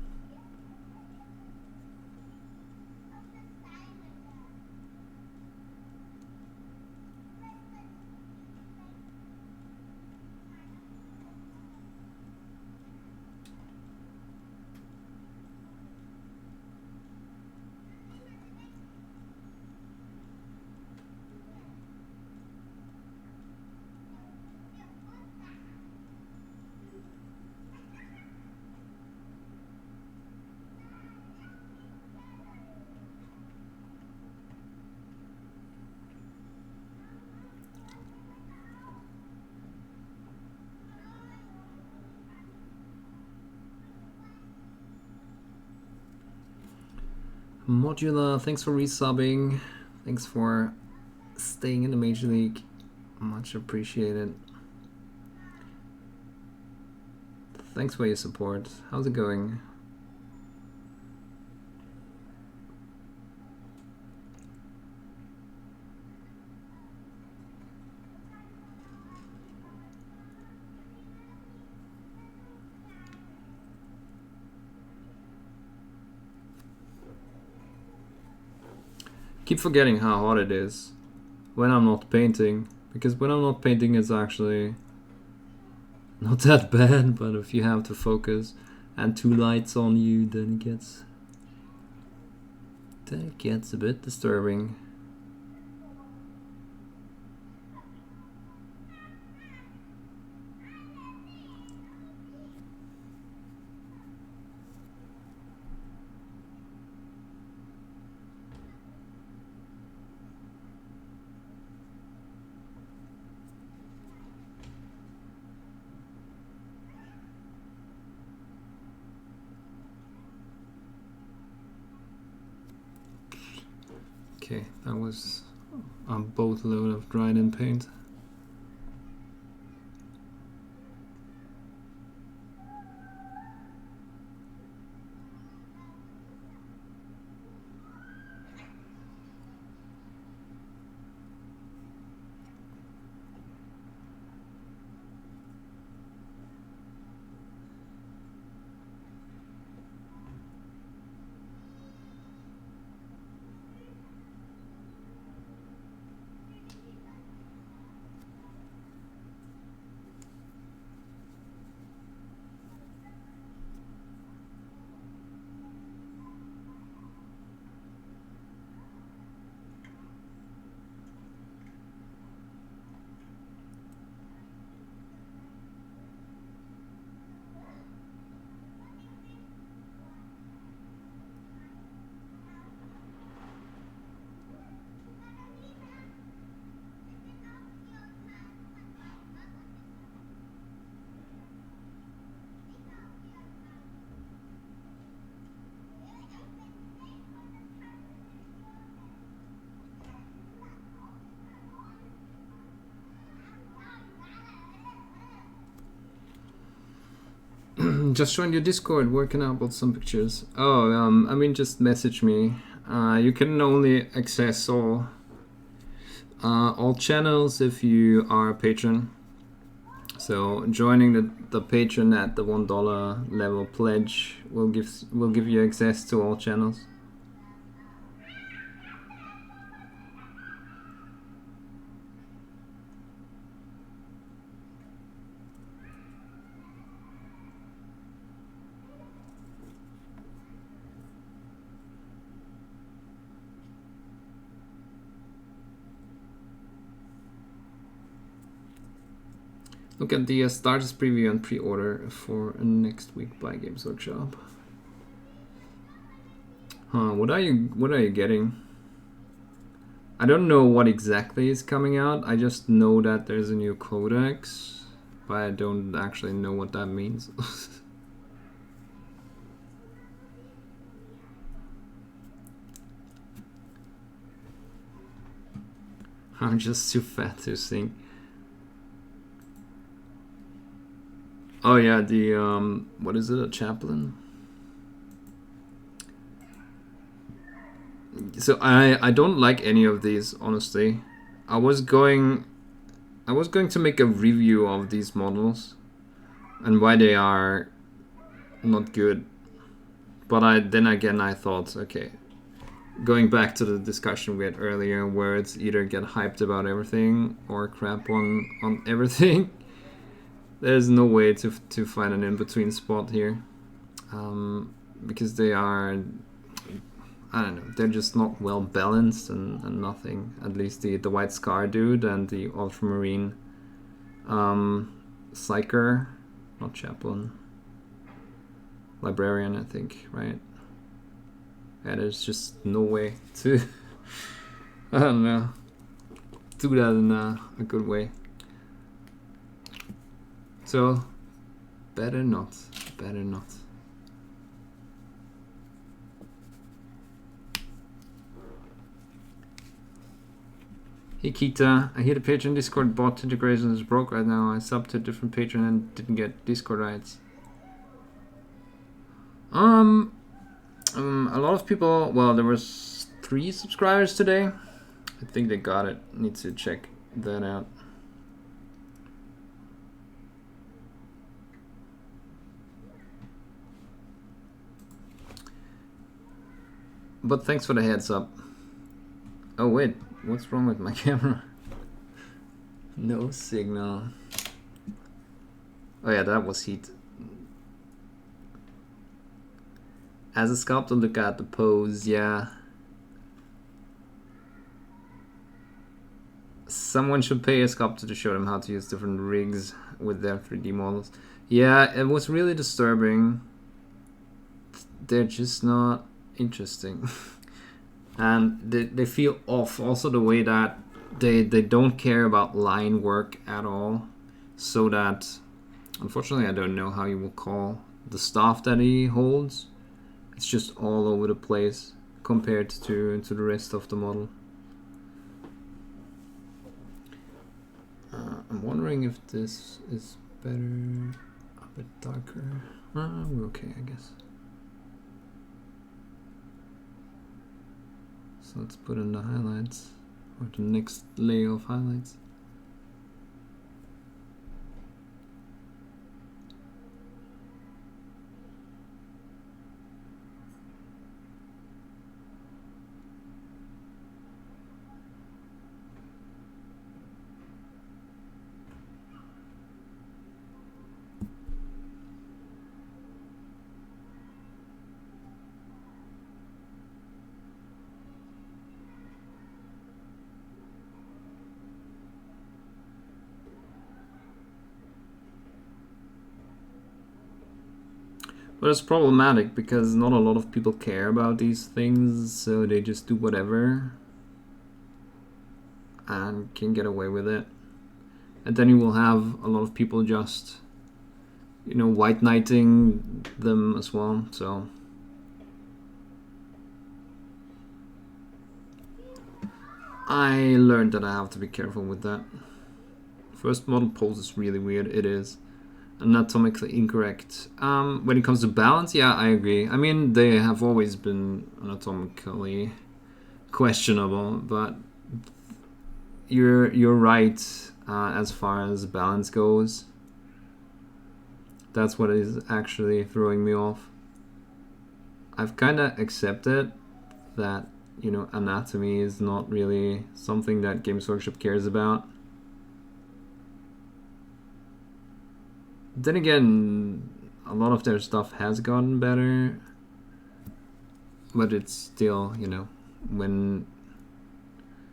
Modular, thanks for resubbing. Thanks for staying in the Major League. Much appreciated. Thanks for your support. How's it going? Keep forgetting how hard it is when I'm not painting, because when I'm not painting it's actually not that bad, but if you have to focus and two lights on you, then it gets a bit disturbing. Okay, that was a boatload of dried in paint. Just joined your Discord, working out with some pictures. Oh, I mean, just message me. You can only access all channels if you are a patron. So joining the patron at the $1 level pledge will give you access to all channels. Look at the starters preview and pre-order for next week by Games Workshop. Huh, what are you getting? I don't know what exactly is coming out. I just know that there's a new codex, but I don't actually know what that means. I'm just too fat to sing. Oh yeah, the what is it? A chaplain? So I don't like any of these, honestly. I was going to make a review of these models and why they are not good. But then again I thought, okay, going back to the discussion we had earlier where it's either get hyped about everything or crap on everything. There's no way to find an in-between spot here. Because they are, I don't know, they're just not well balanced and nothing. At least the White Scar dude and the Ultramarine Psyker, not Chaplain, Librarian, I think, right? Yeah, there's just no way to, I don't know, do that in a good way. So, better not, better not. Hey Kita, I hear the Patreon Discord bot integration is broke right now. I subbed to a different Patreon and didn't get Discord rights. A lot of people, well, there was 3 subscribers today. I think they got it. Need to check that out. But thanks for the heads up. Oh wait, what's wrong with my camera? No signal. Oh yeah, that was heat. As a sculptor, look at the pose, yeah. Someone should pay a sculptor to show them how to use different rigs with their 3D models. Yeah, it was really disturbing. They're just not interesting. And they feel off. Also the way that they don't care about line work at all. So that, unfortunately, I don't know how you will call the staff that he holds. It's just all over the place compared to the rest of the model. I'm wondering if this is better, a bit darker. We're okay, I guess. So let's put in the highlights, or the next layer of highlights. But it's problematic because not a lot of people care about these things, so they just do whatever and can get away with it. And then you will have a lot of people just, you know, white knighting them as well, so. I learned that I have to be careful with that. First model pose is really weird, it is. Anatomically incorrect. When it comes to balance, yeah, I agree. I mean, they have always been anatomically questionable, but you're right as far as balance goes. That's what is actually throwing me off. I've kind of accepted that, you know, anatomy is not really something that Games Workshop cares about. Then again, a lot of their stuff has gotten better, but it's still, you know,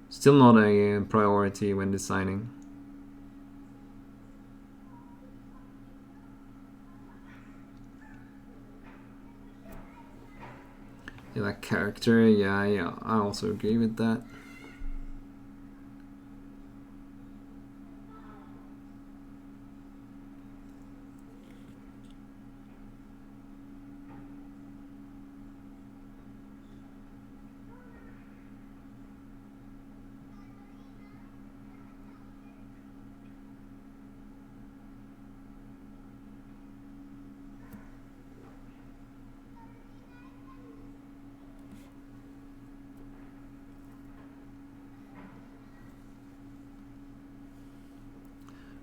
still not a priority when designing. Yeah, that character, yeah, I also agree with that.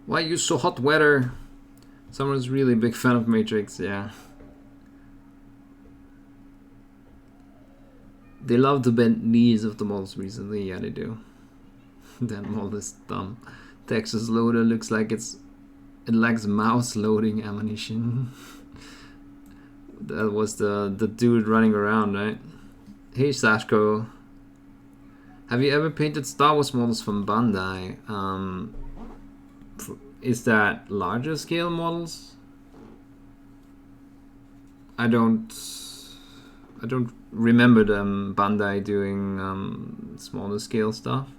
Why use so hot weather? Someone's really a big fan of Matrix, yeah. They love the bent knees of the models recently, yeah they do. That model is dumb. Texas loader looks like it lacks mouse loading ammunition. That was the dude running around, right? Hey Sashko. Have you ever painted Star Wars models from Bandai? Is that larger scale models? I don't remember them Bandai doing smaller scale stuff.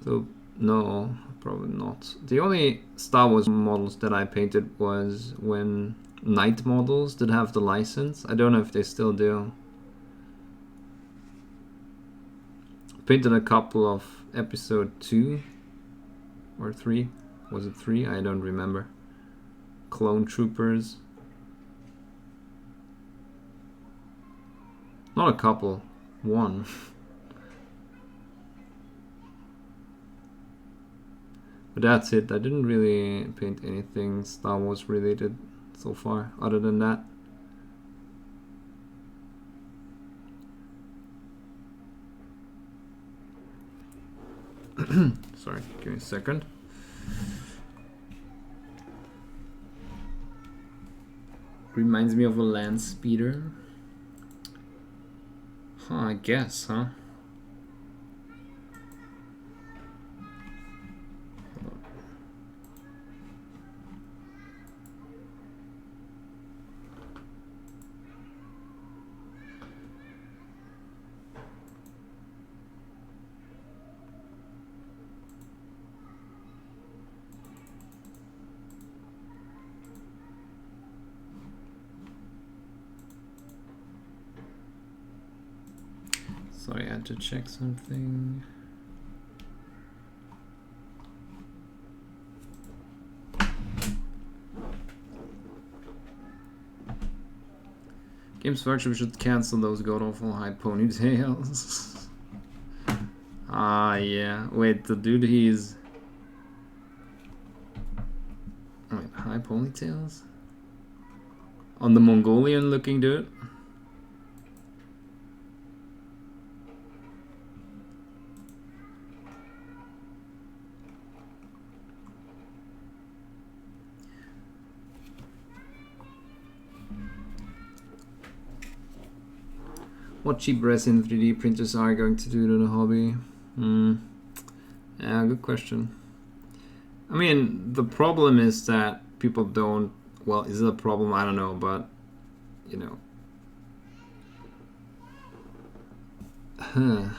So no, probably not. The only Star Wars models that I painted was when Knight models did have the license. I don't know if they still do. Painted a couple of episode 2 or 3. Was it 3? I don't remember. Clone Troopers. Not a couple. 1. But that's it. I didn't really paint anything Star Wars related so far, other than that. Sorry, give me a second. Reminds me of a land speeder. Huh, I guess, huh? Sorry, I had to check something. Games Workshop should cancel those god-awful high ponytails. Ah, yeah. Wait, the dude he's... Wait, high ponytails? On the Mongolian-looking dude? What cheap resin 3D printers are going to do to the hobby? Yeah, good question. I mean, the problem is that people don't... Well, is it a problem? I don't know, but... You know...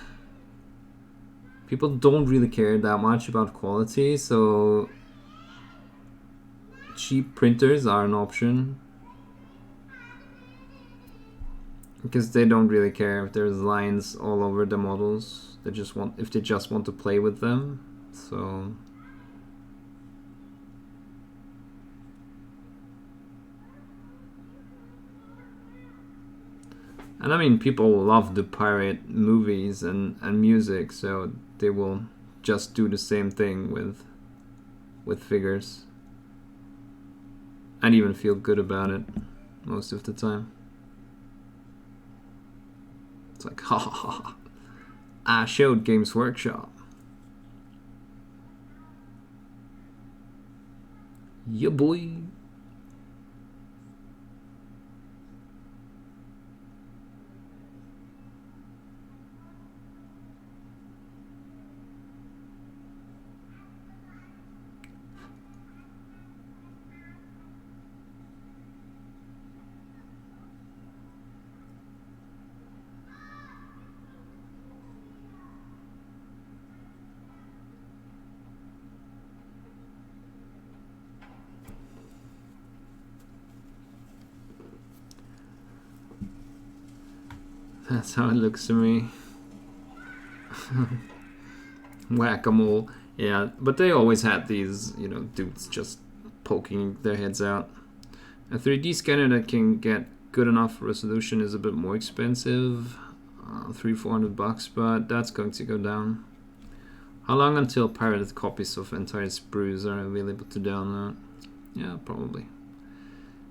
People don't really care that much about quality, so... Cheap printers are an option. Because they don't really care if there's lines all over the models. They just want... If they just want to play with them. So... And I mean, people love to pirate movies and music, so they will just do the same thing with figures. And even feel good about it most of the time. It's like, ha ha ha. I showed Games Workshop. Yeah, boy. That's how it looks to me. Whack-a-mole. Yeah, but they always had these, you know, dudes just poking their heads out. A 3D scanner that can get good enough resolution is a bit more expensive. 300-400 bucks, but that's going to go down. How long until pirated copies of entire sprues are available to download? Yeah, probably.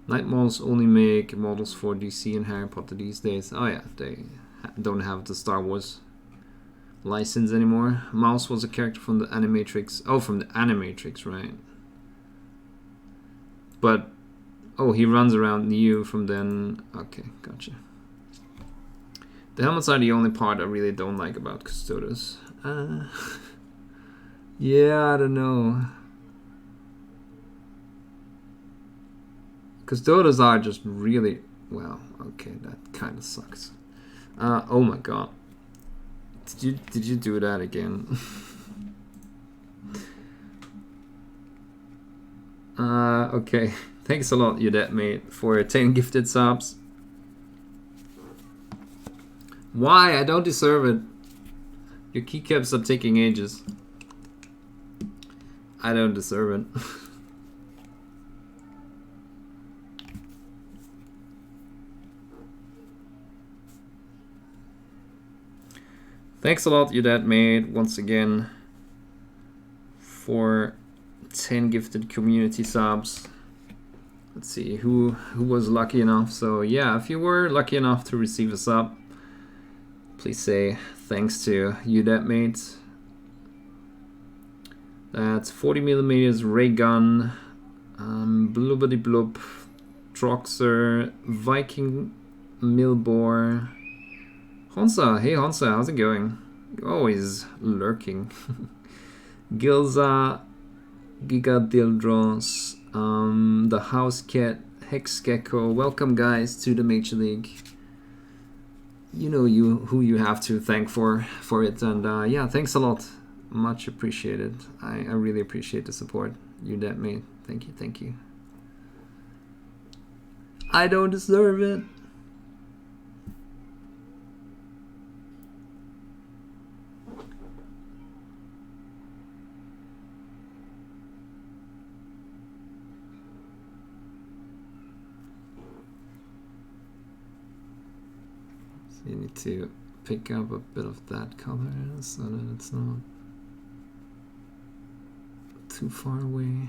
Night Malls only make models for DC and Harry Potter these days. Oh yeah, they don't have the Star Wars license anymore. Mouse was a character from the Animatrix. Oh, from the Animatrix, right? But, oh, he runs around Neo from then. Okay, gotcha. The helmets are the only part I really don't like about Custodes. Yeah, I don't know. Custodes are just really... Well, okay, that kind of sucks. Oh my god. Did you do that again? Okay. Thanks a lot, Udet mate, for 10 gifted subs. Why? I don't deserve it. Your keycaps are taking ages. I don't deserve it. Thanks a lot, Udet mate, once again, for 10 gifted community subs. Let's see who was lucky enough. So yeah, if you were lucky enough to receive a sub, please say thanks to Udet mate. That's 40mm ray gun, bloobity bloop, Troxer, Viking Milbor, Honsa. Hey Honsa, how's it going? You're always lurking. Gilza, Gigadildros, the House Cat, Hex Gecko. Welcome guys to the Major League. You know who you have to thank for it, and yeah, thanks a lot. Much appreciated. I really appreciate the support. Udet mate. Thank you, thank you. I don't deserve it. So you need to pick up a bit of that color so that it's not too far away.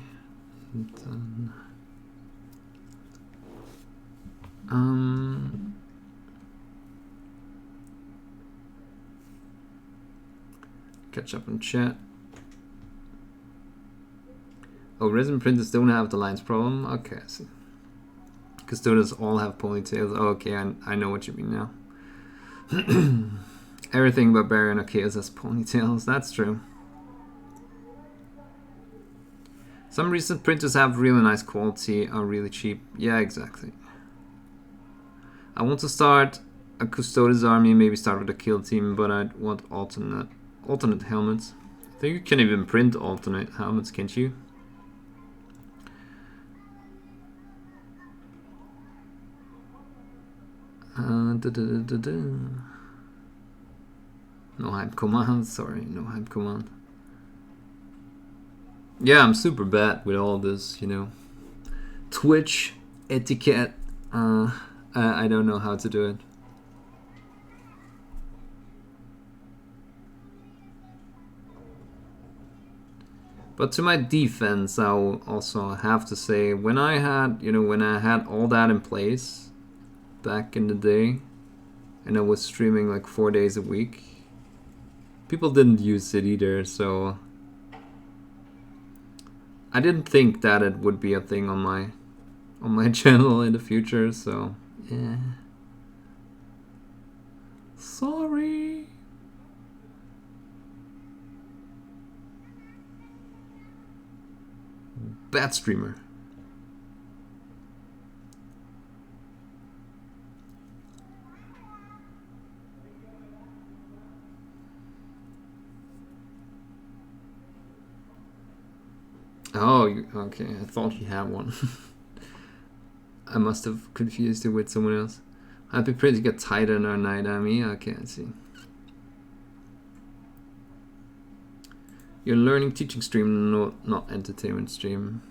And then, catch up in chat. Oh, resin printers don't have the lines problem. Okay, I see. Custodes all have ponytails. Oh, okay, I know what you mean now. Everything Barbarian or Chaos has ponytails. That's true. Some recent printers have really nice quality, are really cheap. Yeah, exactly. I want to start a Custodes army, maybe start with a kill team, but I'd want alternate helmets. I think you can even print alternate helmets, can't you? No hype command, sorry, no hype command. Yeah, I'm super bad with all this, you know, Twitch etiquette. I don't know how to do it. But to my defense, I'll also have to say, when I had, you know, when I had all that in place back in the day, and I was streaming like 4 days a week, people didn't use it either, so I didn't think that it would be a thing on my channel in the future, so yeah. Sorry. Bad streamer. Oh, okay. I thought he had one. I must have confused it with someone else. Happy Prince get tighter in our night, okay, I see. You're learning teaching stream, not entertainment stream.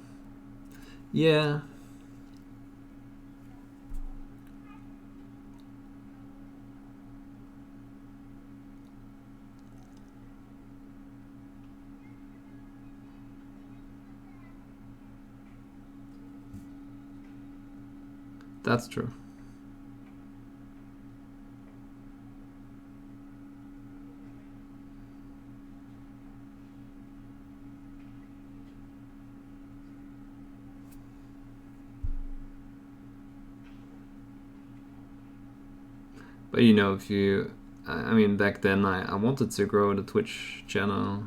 Yeah. That's true. But you know, if you, I mean, back then I wanted to grow the Twitch channel.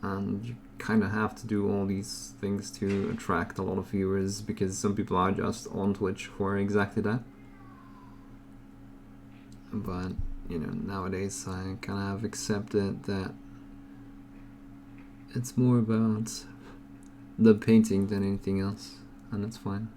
And you kind of have to do all these things to attract a lot of viewers, because some people are just on Twitch for exactly that. But, you know, nowadays I kind of have accepted that it's more about the painting than anything else, and that's fine.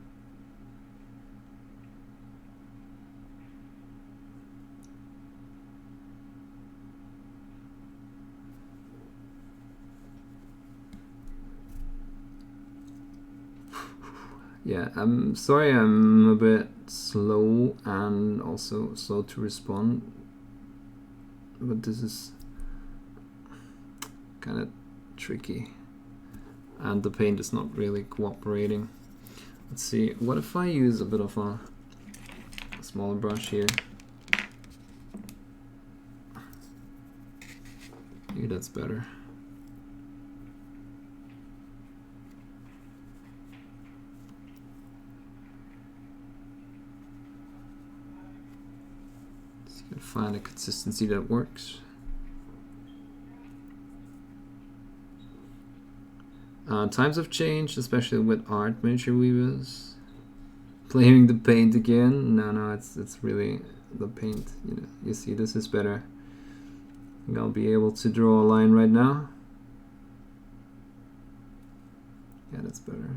Yeah, I'm sorry I'm a bit slow and also slow to respond, but this is kind of tricky and the paint is not really cooperating. Let's see, what if I use a bit of a smaller brush here? Maybe that's better. Find a consistency that works. Times have changed, especially with art miniature weavers. Blaming the paint again? No, it's really the paint. You know, you see, this is better. I think I'll be able to draw a line right now. Yeah, that's better.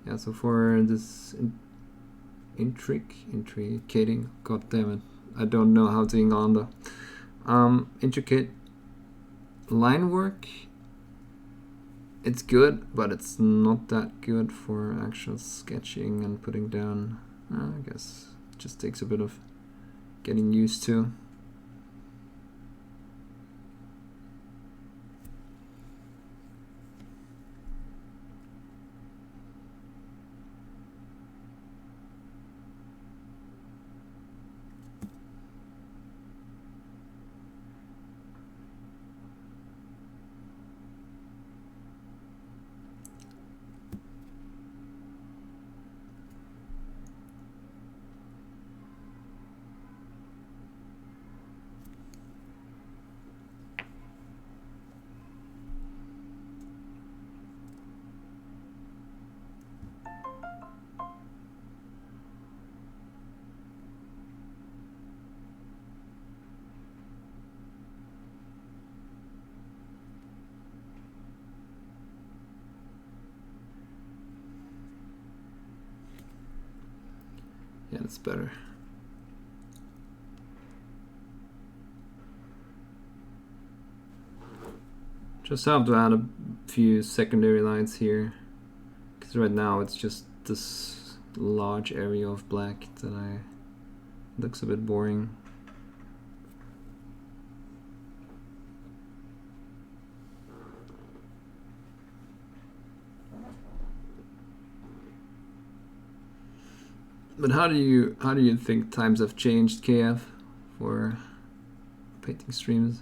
Yeah, so for this intricating, god damn it, I don't know how to Englanda. Intricate line work, it's good, but it's not that good for actual sketching and putting down. I guess it just takes a bit of getting used to. Yeah, that's better. Just have to add a few secondary lines here, because right now it's just this large area of black that looks a bit boring. But how do you think times have changed, KF, for painting streams?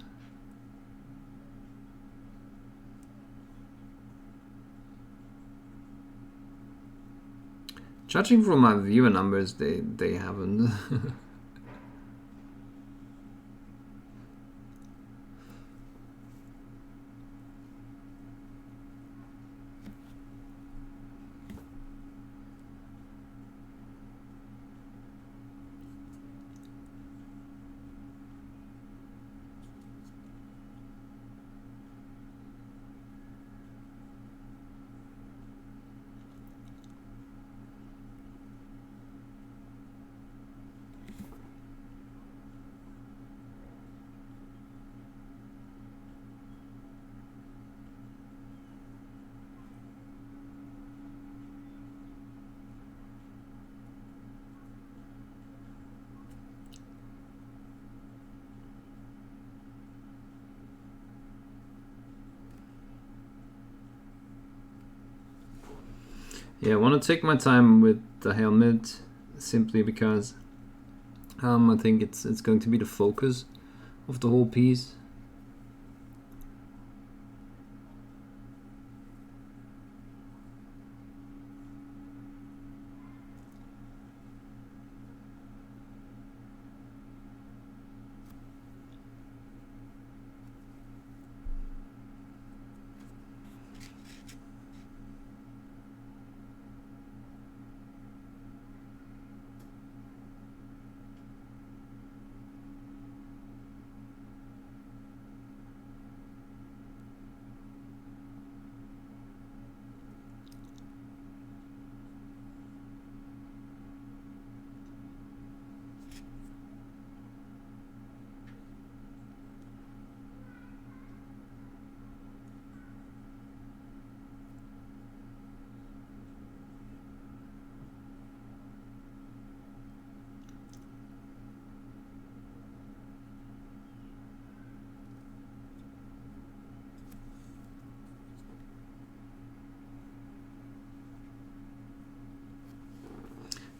Judging from my viewer numbers, they haven't. Yeah, I want to take my time with the helmet simply because I think it's going to be the focus of the whole piece.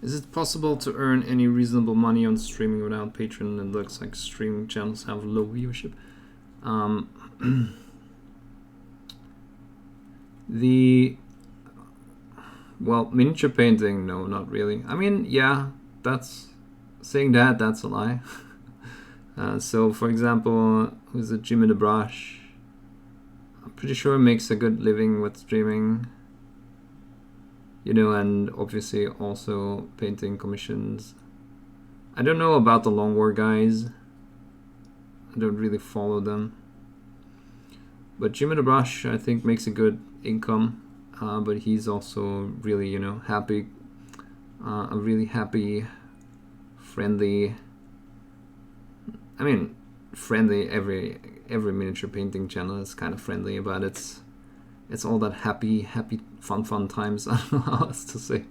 Is it possible to earn any reasonable money on streaming without Patreon? It looks like streaming channels have low viewership. Well, miniature painting, no, not really. I mean, yeah, that's that's a lie. So, for example, who's it, Jimmy the Brush? I'm pretty sure makes a good living with streaming. You know, and obviously also painting commissions. I don't know about the Long War guys. I don't really follow them. But Jimmy the Brush, I think, makes a good income. But he's also really, you know, happy. A really happy, friendly. I mean, friendly. Every miniature painting channel is kind of friendly, but it's all that happy, fun times. I don't know how else to say.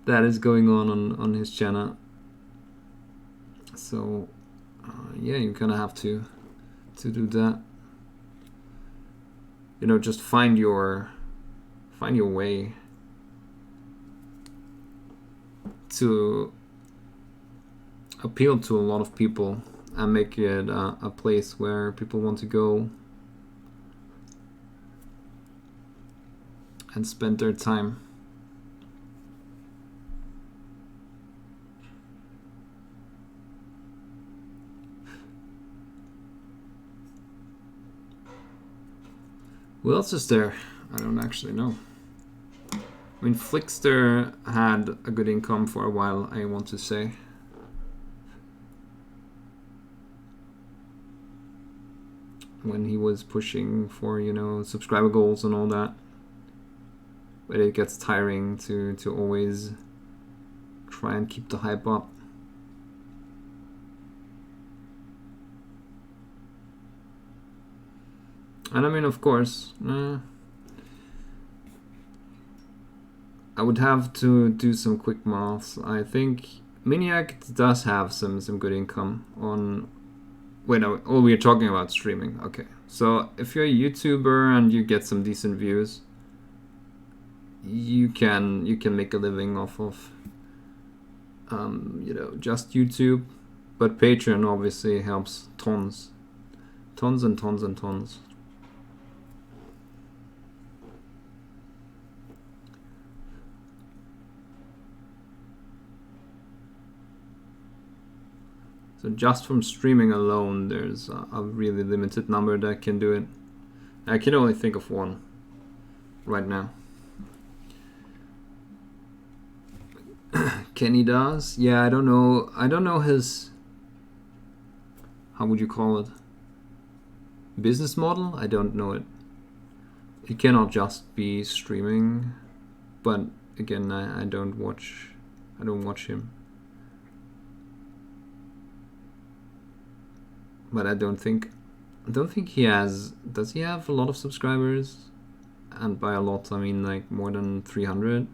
That is going on his channel. So yeah, you kind of have to do that. You know, just find your way to appeal to a lot of people and make it a place where people want to go and spend their time. Who else is there? I don't actually know. I mean, Flickster had a good income for a while, I want to say. When he was pushing for, you know, subscriber goals and all that. But it gets tiring to always try and keep the hype up. And I mean, of course, I would have to do some quick maths. I think Miniac does have some good income on. Wait, no, oh, we're talking about streaming. Okay, so if you're a YouTuber and you get some decent views, you can make a living off of you know, just YouTube, but Patreon obviously helps tons and tons. So just from streaming alone, there's a really limited number that can do it. I can only think of one right now. Kenny does? Yeah, I don't know his, how would you call it, business model? I don't know it. It cannot just be streaming, but again, I don't watch him. But I don't think he has. Does he have a lot of subscribers? And by a lot, I mean like more than 300,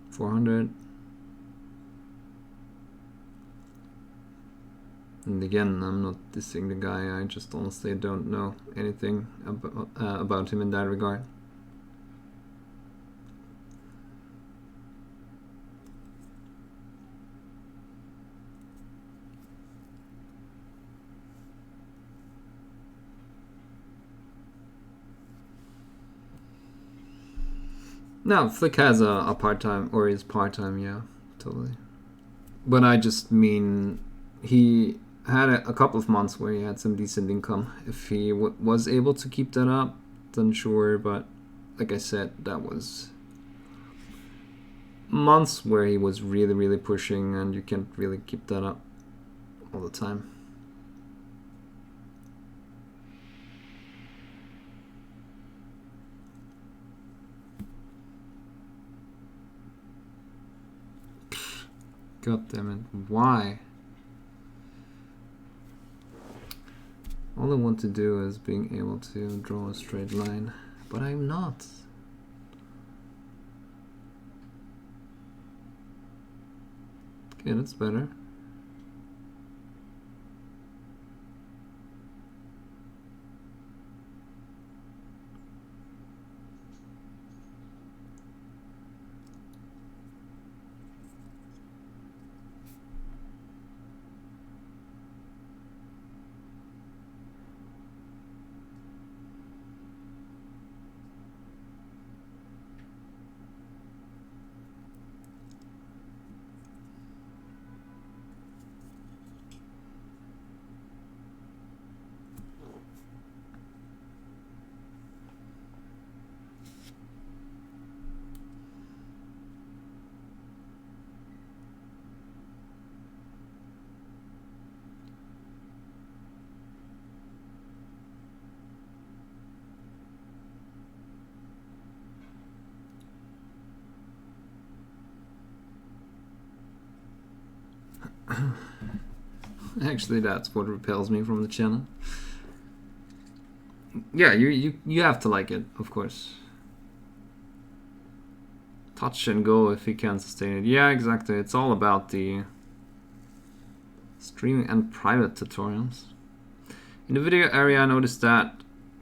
400. And again, I'm not dissing the guy. I just honestly don't know anything about him in that regard. No, Flick has a part-time, or is part-time, yeah, totally. But I just mean he had a couple of months where he had some decent income. If he was able to keep that up, then sure, but like I said, that was months where he was really, really pushing, and you can't really keep that up all the time. God damn it, why? All I want to do is being able to draw a straight line, but I'm not. Okay, that's better. Actually, that's what repels me from the channel. Yeah, you have to like it, of course. Touch and go if you can sustain it. Yeah, exactly. It's all about the streaming and private tutorials. In the video area, I noticed that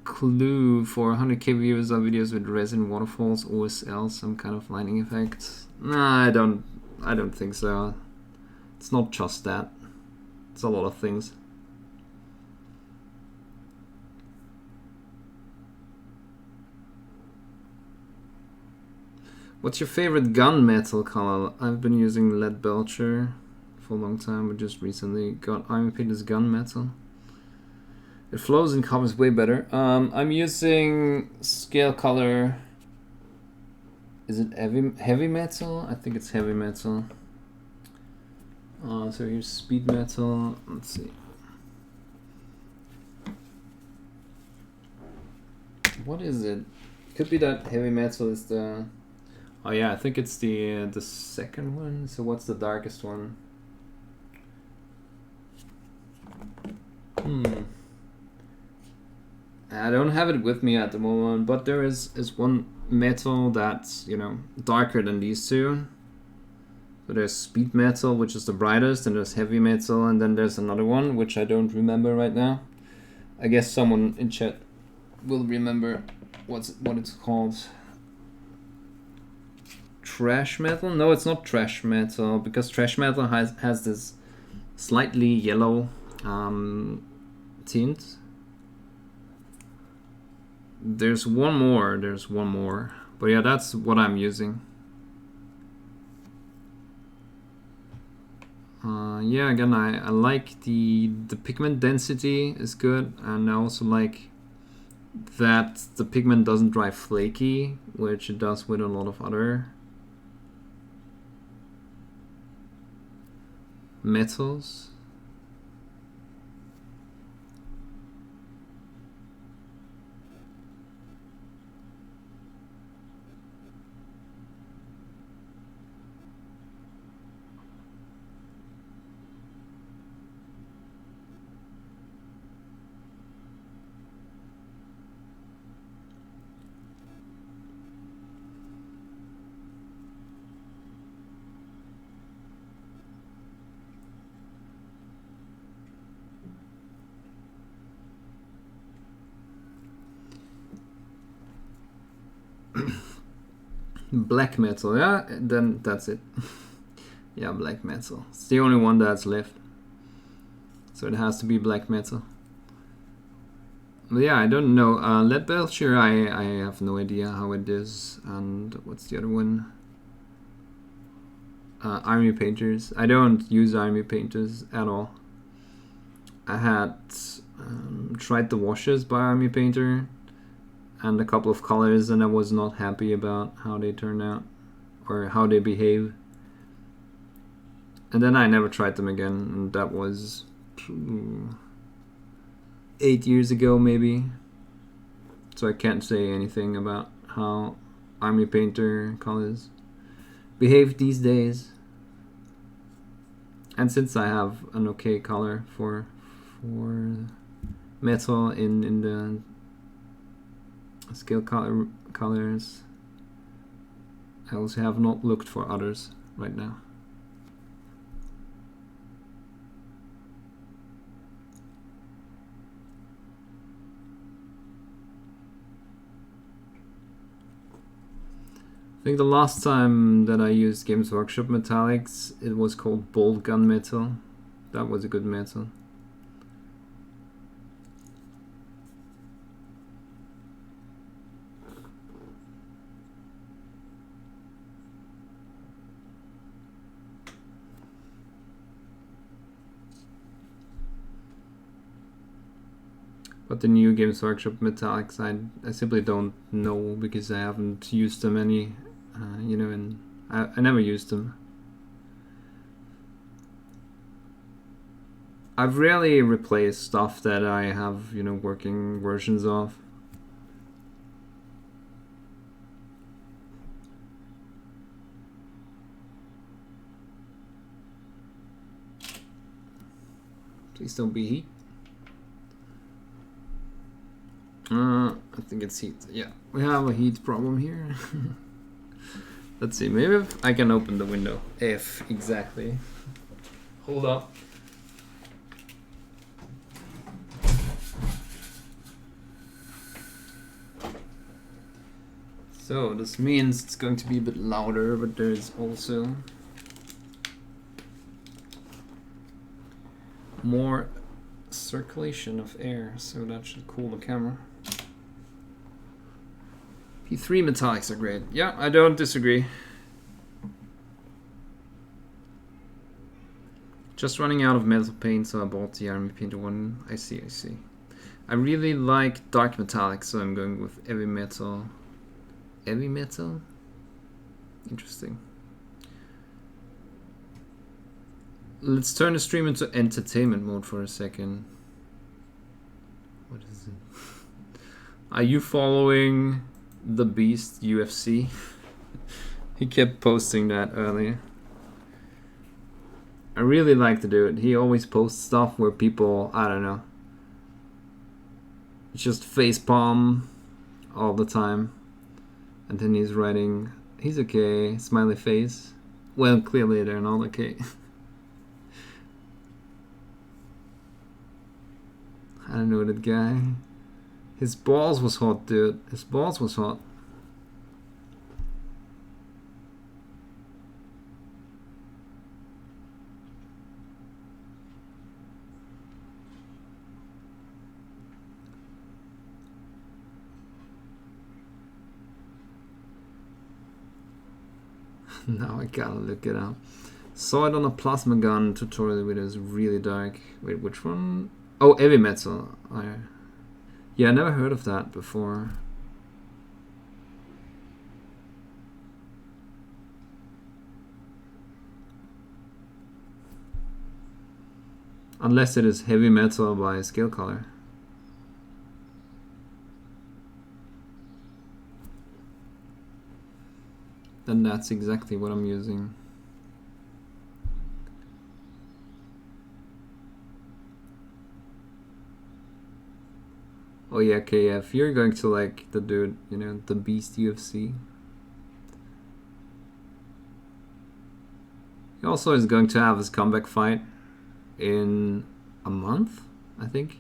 clue for 100k views of videos with resin waterfalls, OSL, some kind of lighting effect. Nah, I don't think so. It's not just that. It's a lot of things. What's your favorite gunmetal color? I've been using lead belcher for a long time, but just recently got Iron Painter's gunmetal. It flows and covers way better. I'm using scale color. Is it heavy metal? I think it's heavy metal. So here's speed metal. Let's see. What is it? Could be that heavy metal is the. Oh yeah, I think it's the second one. So what's the darkest one? I don't have it with me at the moment, but there is one metal that's, you know, darker than these two. So there's speed metal, which is the brightest, and there's heavy metal, and then there's another one, which I don't remember right now. I guess someone in chat will remember what it's called. Trash metal? No, it's not trash metal, because trash metal has this slightly yellow tint. There's one more, but yeah, that's what I'm using. Yeah, again, I like the pigment density is good, and I also like that the pigment doesn't dry flaky, which it does with a lot of other metals. Black metal, yeah, then that's it. Yeah, black metal. It's the only one that's left. So it has to be black metal. But yeah, I don't know. Lead Belcher, I have no idea how it is. And what's the other one? Army Painters. I don't use Army Painters at all. I had tried the washes by Army Painter and a couple of colors, and I was not happy about how they turned out or how they behave. And then I never tried them again, and that was 8 years ago maybe. So I can't say anything about how Army Painter colors behave these days. And since I have an okay color for metal in the scale colors, I also have not looked for others right now. I think the last time that I used Games Workshop metallics, it was called Bolt Gun Metal. That was a good metal. But the new Games Workshop metallics, I simply don't know because I haven't used them any, you know, and I never used them. I've rarely replaced stuff that I have, you know, working versions of. Please don't be heat. I think it's heat. Yeah, we have a heat problem here. Let's see, maybe if I can open the window. If exactly. Hold up. So this means it's going to be a bit louder, but there's also more circulation of air, so that should cool the camera. P3 metallics are great. Yeah, I don't disagree. Just running out of metal paint, so I bought the Army Painter one. I see. I really like dark metallics, so I'm going with heavy metal. Heavy metal? Interesting. Let's turn the stream into entertainment mode for a second. What is it? Are you following the Beast UFC? He kept posting that earlier. I really like to do it. He always posts stuff where people, I don't know, just facepalm all the time. And then he's writing, he's okay, smiley face. Well, clearly they're not okay. I don't know that guy. His balls was hot, dude. His balls was hot. Now I gotta look it up. Saw it on a plasma gun tutorial where it was really dark. Wait, which one? Oh, heavy metal. Yeah, I never heard of that before. Unless it is heavy metal by Scale Color. Then that's exactly what I'm using. Oh yeah, KF, you're going to like the dude, you know, the Beast UFC. He also is going to have his comeback fight in a month, I think.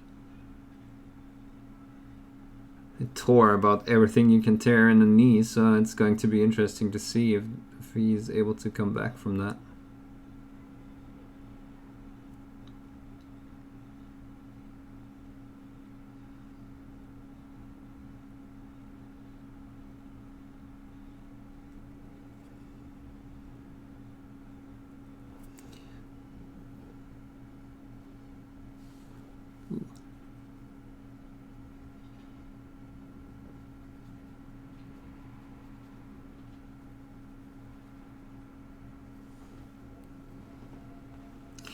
He tore about everything you can tear in the knee, so it's going to be interesting to see if he's able to come back from that.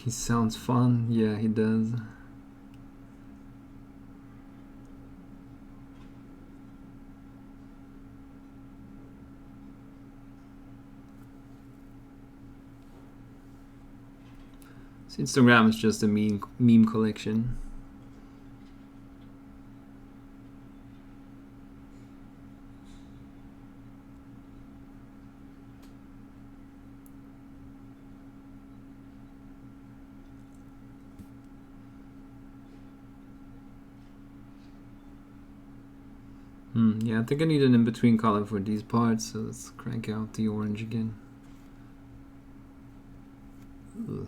He sounds fun. Yeah, he does. So Instagram is just a meme collection. Yeah, I think I need an in-between color for these parts, so let's crank out the orange again. Ugh.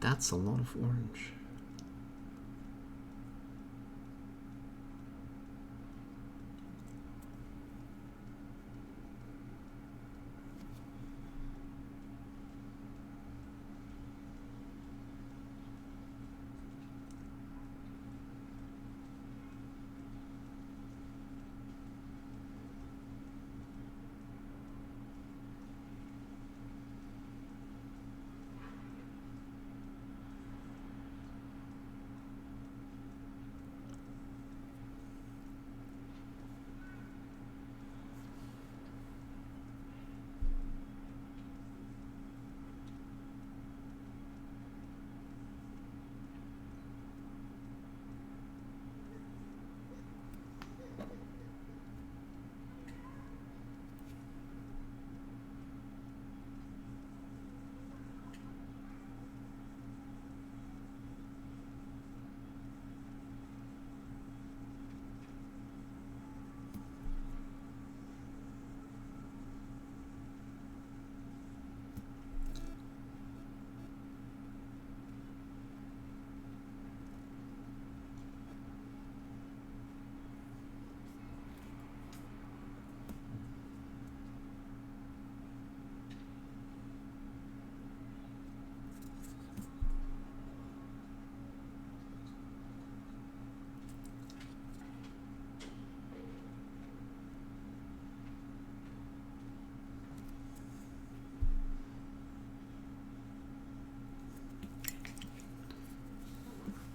That's a lot of orange.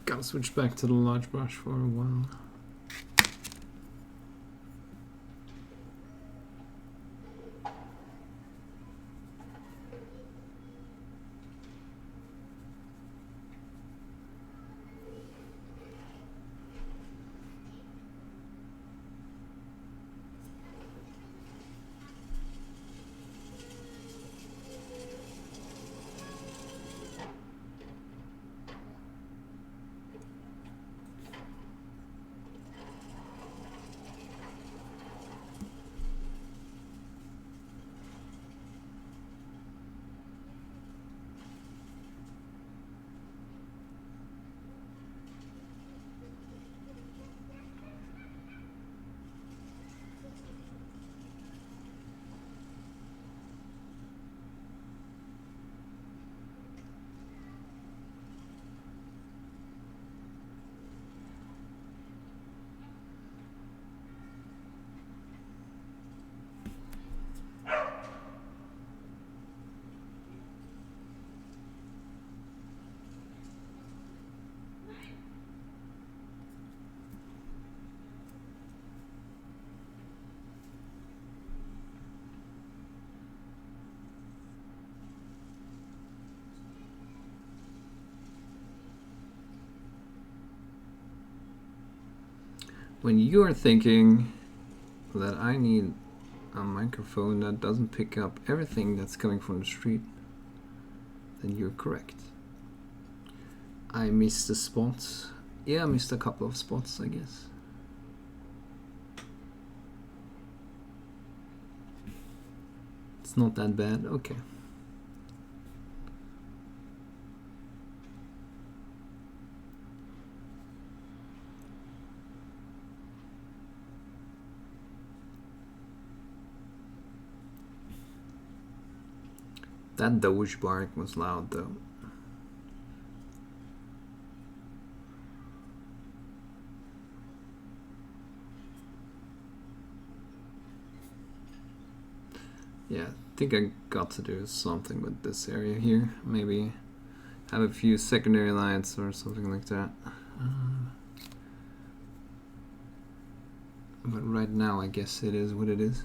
Gotta switch back to the large brush for a while. When you're thinking that I need a microphone that doesn't pick up everything that's coming from the street, then you're correct. I missed a spot. Yeah, I missed a couple of spots, I guess. It's not that bad. Okay. That Doge bark was loud though. Yeah, I think I got to do something with this area here. Maybe have a few secondary lights or something like that. But right now, I guess it is what it is.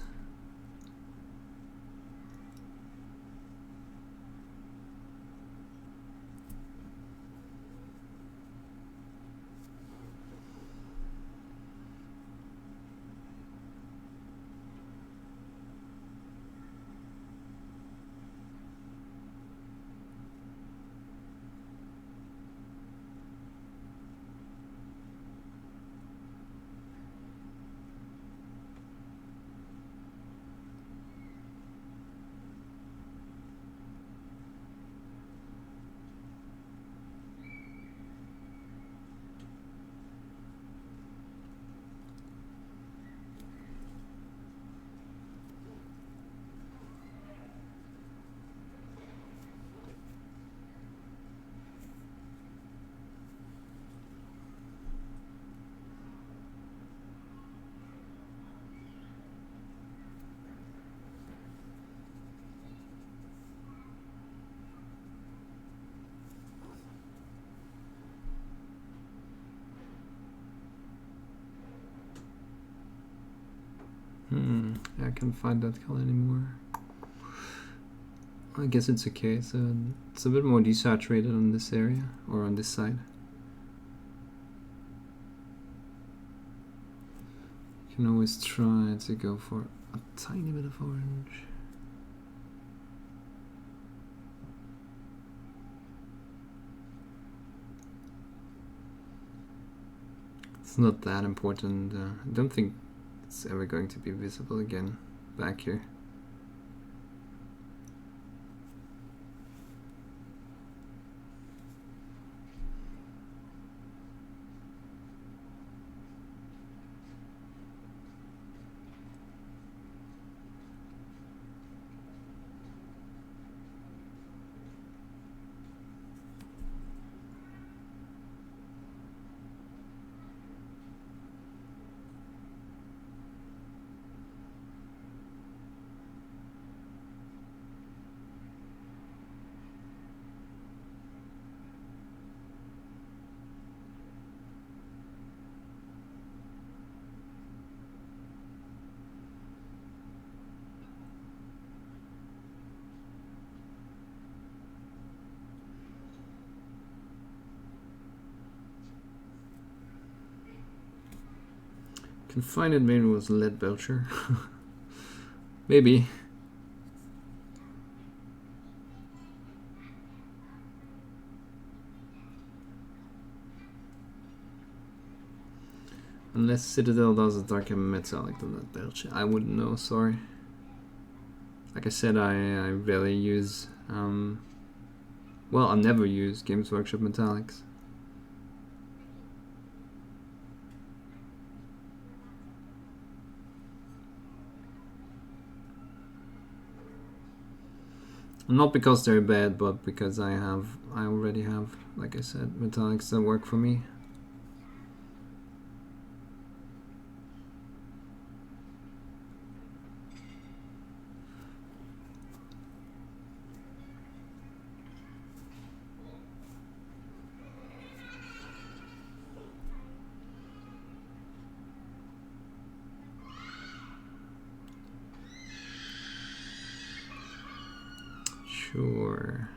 I can't find that color anymore. I guess it's okay. So it's a bit more desaturated on this area or on this side. You can always try to go for a tiny bit of orange. It's not that important. I don't think it's ever going to be visible again back here. Can find it, maybe it was lead belcher. Maybe. Unless Citadel does a darker metallic than lead belcher. I wouldn't know, sorry. Like I said, I rarely use, well, I never use Games Workshop metallics. Not because they're bad, but because I already have, like I said, metallics that work for me. Sure.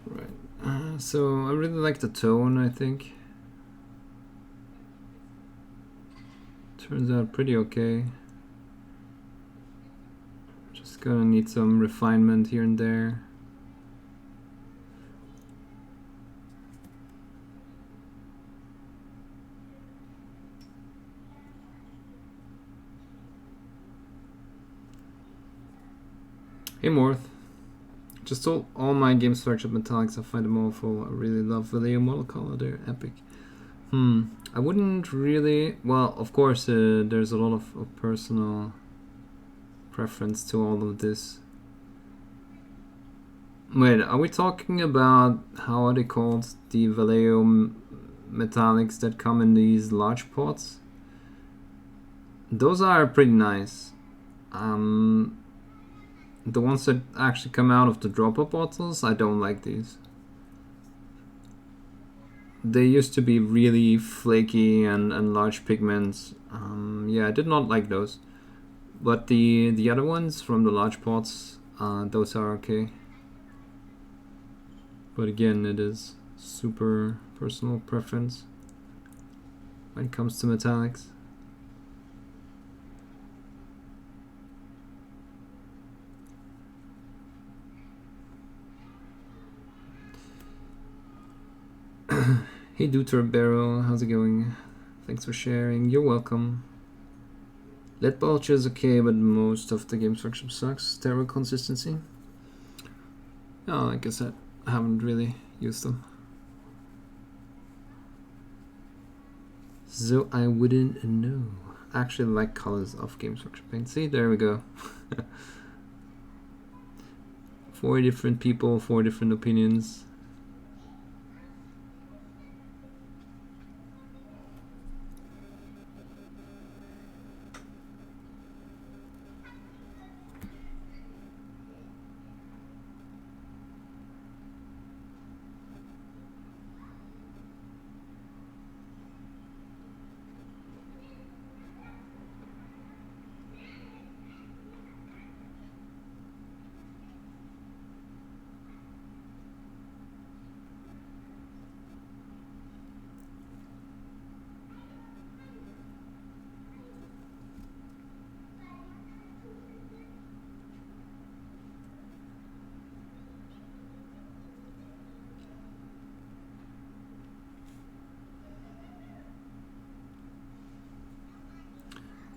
Right. So I really like the tone, I think. Turns out pretty okay. Just gonna need some refinement here and there. Hey Morth. Just all my Games Workshop metallics, I find them awful. I really love the model color, they're epic. I wouldn't really, well, of course there's a lot of personal preference to all of this. Wait, are we talking about, how are they called? The Vallejo metallics that come in these large pots? Those are pretty nice. The ones that actually come out of the dropper bottles, I don't like these. They used to be really flaky and large pigments. Yeah, I did not like those. But the other ones from the large pots, those are okay. But again, it is super personal preference when it comes to metallics. Hey Duterbero, how's it going? Thanks for sharing, you're welcome. Lead bulge is okay, but most of the Games Workshop sucks. Terrible consistency. Oh, like I said, I haven't really used them. So I wouldn't know. I actually like colors of Games Workshop paint. See, there we go. 4 different people, 4 different opinions.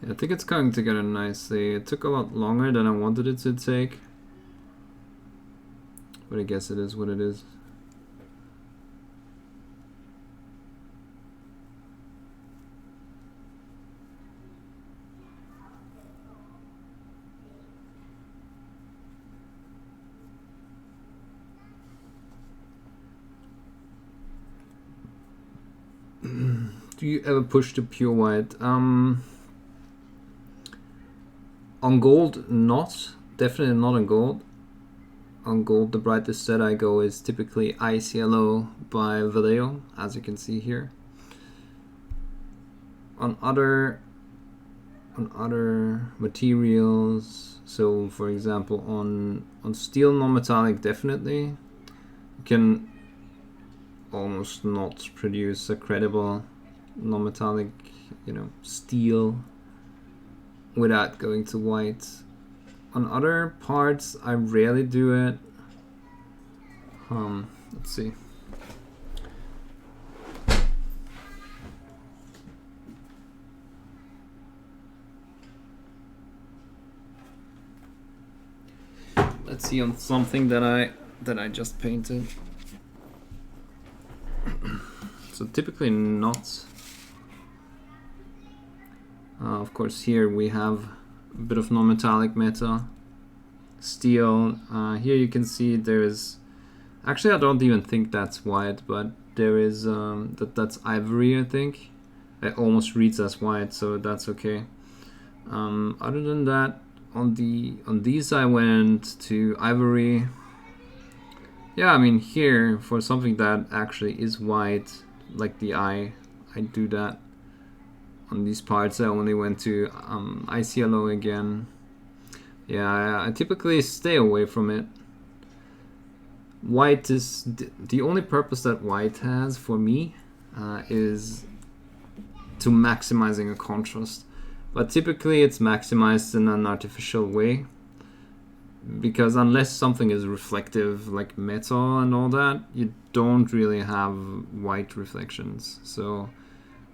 I think it's coming together nicely. It took a lot longer than I wanted it to take. But I guess it is what it is. Do you ever push the pure white? On gold, not. Definitely not on gold. On gold, the brightest that I go is typically Ice Yellow by Vallejo, as you can see here. On other materials, so for example on steel non-metallic, definitely you can almost not produce a credible non-metallic, steel without going to white. On other parts, I rarely do it. Let's see. Let's see on something that I just painted. So typically not. Of course, here we have a bit of non-metallic metal, steel. Here you can see there is. Actually, I don't even think that's white, but there is that's ivory. I think it almost reads as white, so that's okay. Other than that, on these I went to ivory. Yeah, I mean here for something that actually is white, like the eye, I do that. On these parts I only went to ice yellow again. Yeah, I typically stay away from it. White is the only purpose that white has for me is to maximizing a contrast, but typically it's maximized in an artificial way, because unless something is reflective like metal and all that, you don't really have white reflections. So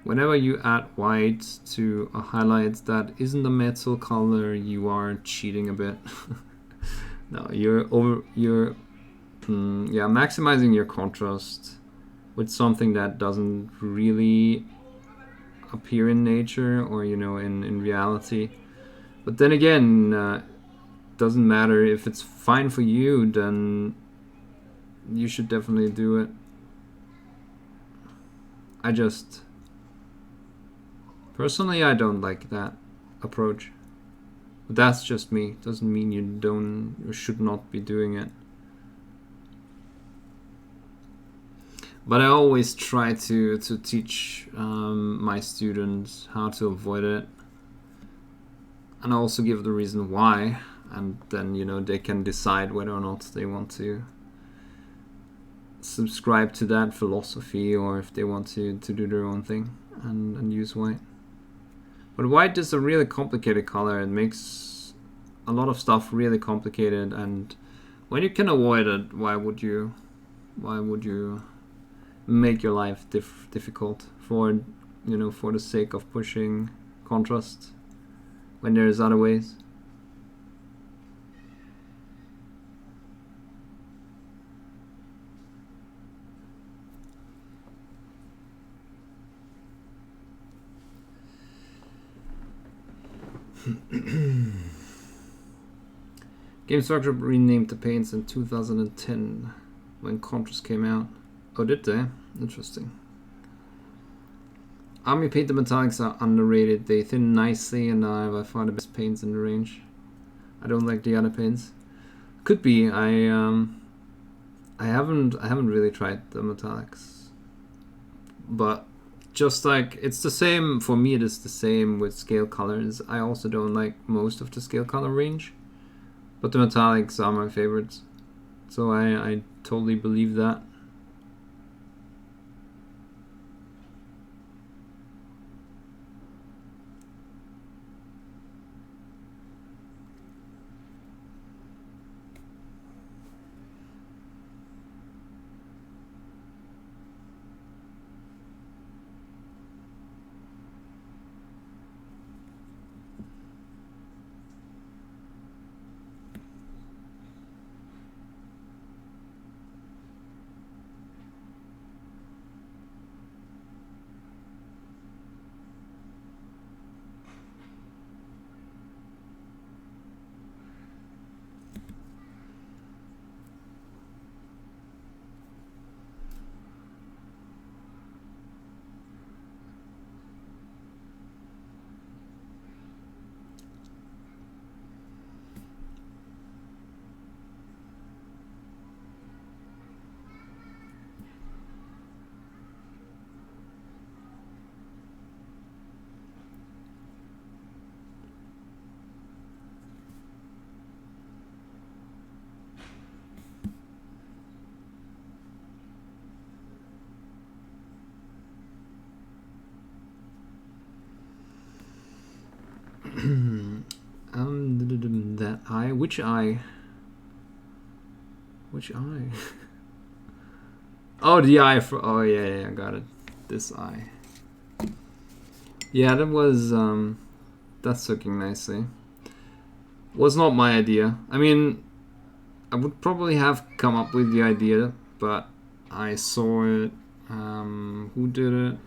whenever you add white to a highlight that isn't a metal color, you are cheating a bit. No, you're maximizing your contrast with something that doesn't really appear in nature or in reality. But then again, doesn't matter if it's fine for you, then you should definitely do it. I just personally, I don't like that approach. But that's just me. Doesn't mean you should not be doing it. But I always try to teach my students how to avoid it, and I also give the reason why, and then they can decide whether or not they want to subscribe to that philosophy or if they want to do their own thing and use white. But white is a really complicated color. It makes a lot of stuff really complicated, and when you can avoid it, why would you make your life difficult for for the sake of pushing contrast when there's other ways? Games Workshop renamed the paints in 2010 when contrast came out. Oh, did they? Interesting. Army painted metallics are underrated. They thin nicely and are by far the best paints in the range. I don't like the other paints. Could be. I haven't really tried the metallics, but just like it's the same for me. It is the same with scale colors. I also don't like most of the scale color range, but the metallics are my favorites. So I totally believe that. That eye? Which eye? Which eye? Oh, the eye for. Oh yeah, I got it. This eye. Yeah, that was that's looking nicely. Was not my idea. I mean, I would probably have come up with the idea, but I saw it. Who did it?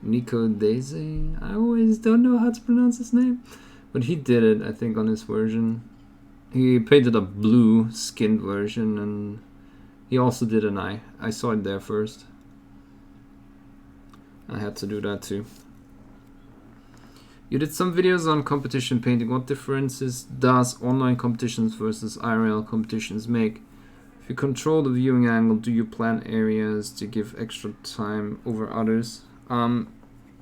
Nico Daisy? I always don't know how to pronounce his name. But he did it, I think, on his version. He painted a blue skinned version, and he also did an eye. I saw it there first. I had to do that too. You did some videos on competition painting. What differences does online competitions versus IRL competitions make? If you control the viewing angle, do you plan areas to give extra time over others?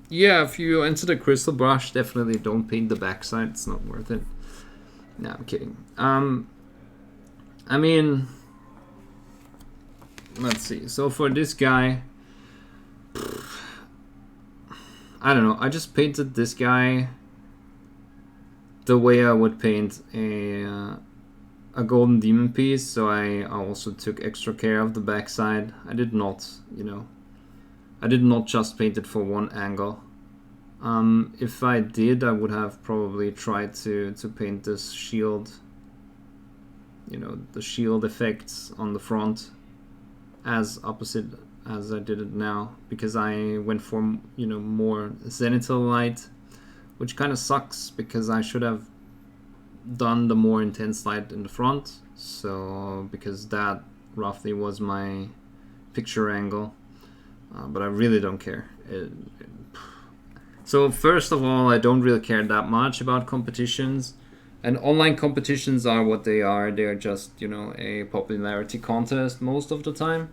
Yeah, if you enter the crystal brush, definitely don't paint the backside. It's not worth it. No, I'm kidding. I mean, let's see. So for this guy, I don't know. I just painted this guy the way I would paint a golden demon piece. So I also took extra care of the backside. I did not, I did not just paint it for one angle. If I did, I would have probably tried to paint this shield, the shield effects on the front as opposite as I did it now, because I went for, more zenithal light, which kind of sucks because I should have done the more intense light in the front. So because that roughly was my picture angle, but I really don't care. So first of all, I don't really care that much about competitions, and online competitions are what they are. They're just, you know, a popularity contest most of the time.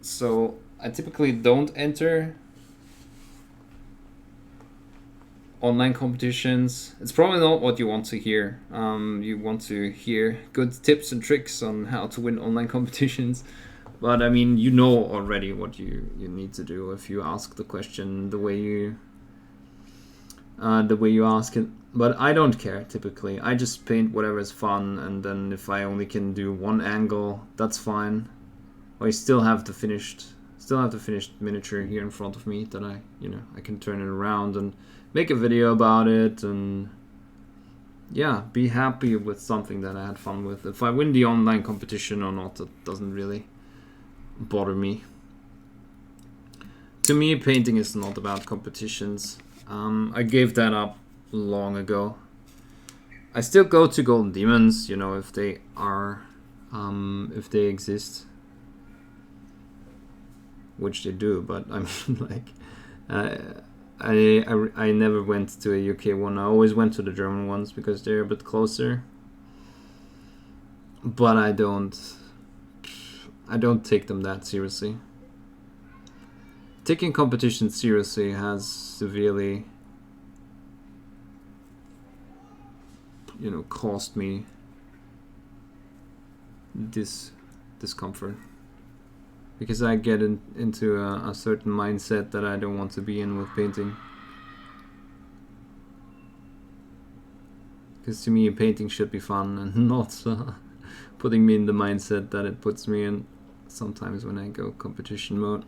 So I typically don't enter online competitions. It's probably not what you want to hear. You want to hear good tips and tricks on how to win online competitions. But I mean, you know already what you need to do if you ask the question the way you ask it. But I don't care typically. I just paint whatever is fun, and then if I only can do one angle, that's fine. I still have the finished miniature here in front of me that I can turn it around and make a video about it, and yeah, be happy with something that I had fun with. If I win the online competition or not, that doesn't really bother me. To me, painting is not about competitions. I gave that up long ago. I still go to Golden Demons, you know, if they are, if they exist, which they do. But I mean, like, I never went to a UK one. I always went to the German ones because they're a bit closer. But I don't take them that seriously. Taking competition seriously has severely, you know, caused me discomfort, because I get into a certain mindset that I don't want to be in with painting. Because to me, painting should be fun and not putting me in the mindset that it puts me in sometimes when I go competition mode.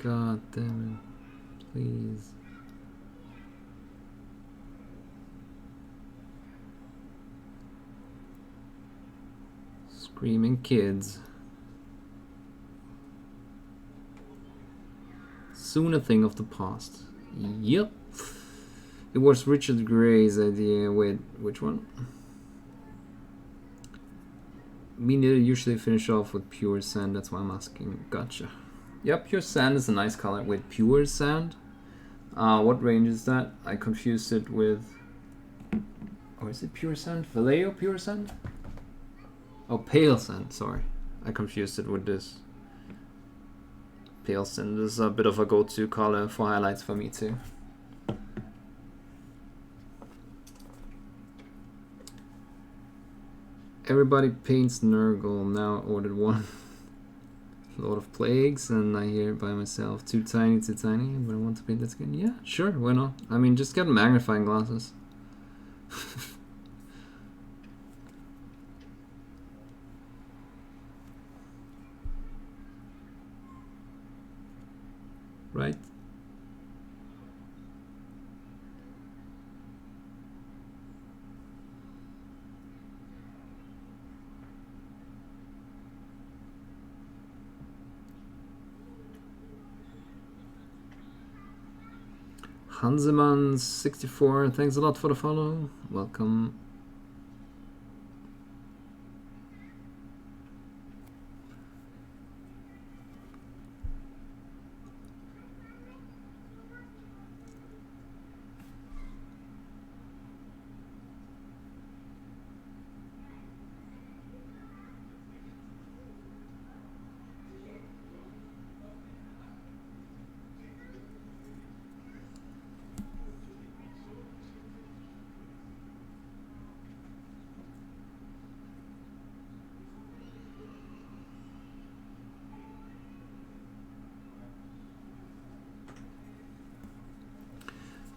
God damn it, please. Screaming kids. Soon a thing of the past. Yep. It was Richard Gray's idea. Wait, which one? Me neither usually finish off with pure sand, that's why I'm asking. Gotcha. Yeah, pure sand is a nice color. Wait, pure sand? What range is that? I confused it with... Or is it pure sand? Vallejo pure sand? Oh, pale sand, sorry. I confused it with this. Pale sand is a bit of a go-to color for highlights for me too. Everybody paints Nurgle. Now ordered one. Lord of Plagues, and I hear it by myself. Too tiny, but I want to paint that skin. Yeah, sure, why not? I mean, just get magnifying glasses. Right? Hanseman64, thanks a lot for the follow. Welcome.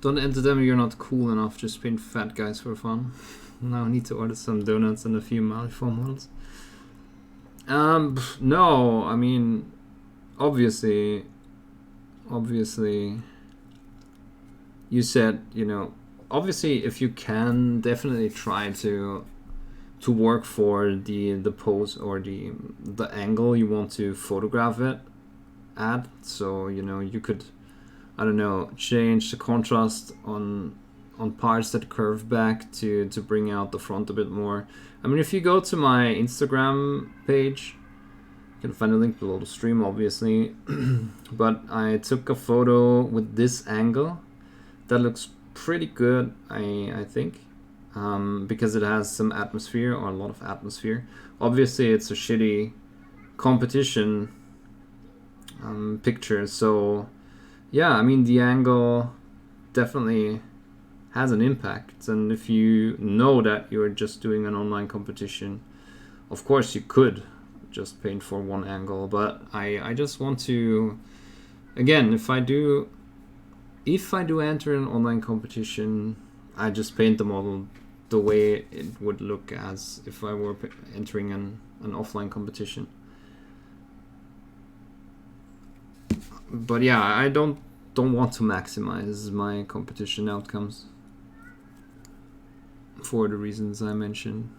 Don't enter them, you're not cool enough. Just paint fat guys for fun. Now I need to order some donuts and a few Malifaux models. No, I mean, obviously, you said, you know, obviously if you can, definitely try to work for the pose or the angle you want to photograph it at. So, you know, you could, I don't know, change the contrast on on parts that curve back to bring out the front a bit more. I mean, if you go to my Instagram page, you can find a link below the stream, obviously. But I took a photo with this angle that looks pretty good, I think, because it has some atmosphere, or a lot of atmosphere. Obviously, it's a shitty competition picture, so yeah, I mean, the angle definitely has an impact. And if you know that you're just doing an online competition, of course you could just paint for one angle, but I just want to, again, if I do enter an online competition, I just paint the model the way it would look as if I were entering an offline competition. But yeah, I don't want to maximize my competition outcomes for the reasons I mentioned.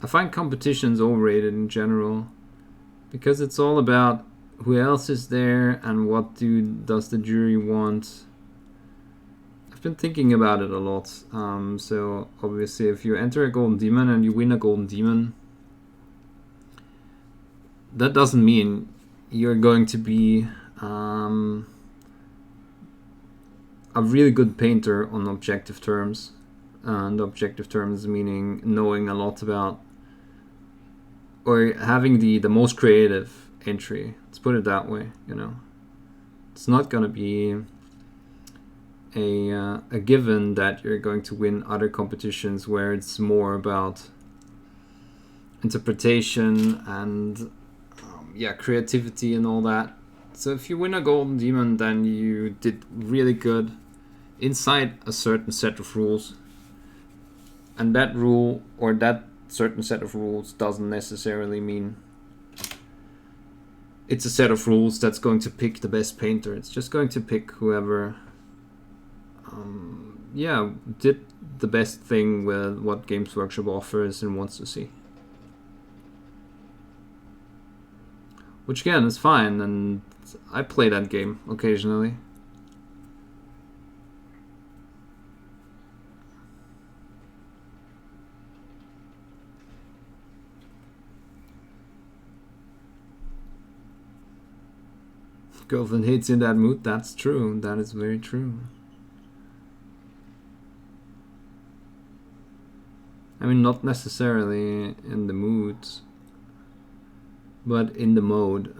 I find competitions overrated in general, because it's all about who else is there and what does the jury want. I've been thinking about it a lot. So obviously, if you enter a golden demon and you win a golden demon, that doesn't mean you're going to be a really good painter on objective terms. And objective terms meaning knowing a lot about, or having the most creative entry. Let's put it that way, you know. It's not going to be a given that you're going to win other competitions where it's more about interpretation and creativity and all that. So if you win a golden demon, then you did really good inside a certain set of rules, and that rule or that certain set of rules doesn't necessarily mean it's a set of rules that's going to pick the best painter. It's just going to pick whoever did the best thing with what Games Workshop offers and wants to see. Which again is fine, and I play that game occasionally. Girlfriend hates in that mood. That's true. That is very true. I mean, not necessarily in the mood, but in the mode.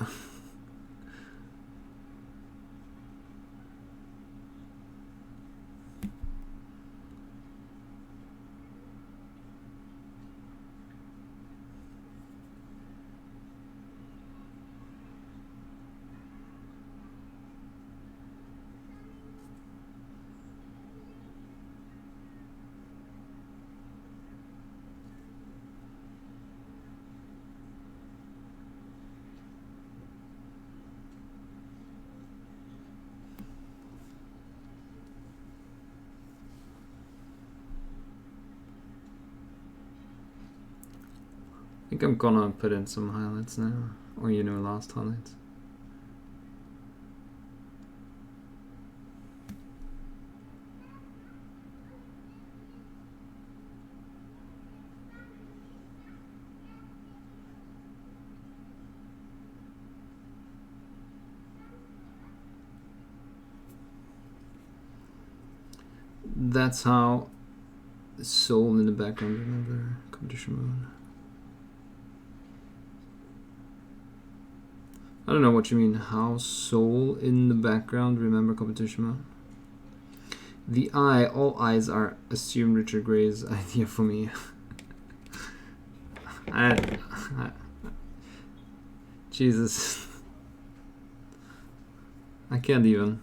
I think I'm gonna put in some highlights now, or last highlights. That's how soul in the background, remember competition mode. I don't know what you mean, how soul in the background, remember competition mode? The eye, all eyes are assumed Richard Gray's idea for me. Jesus. I can't even.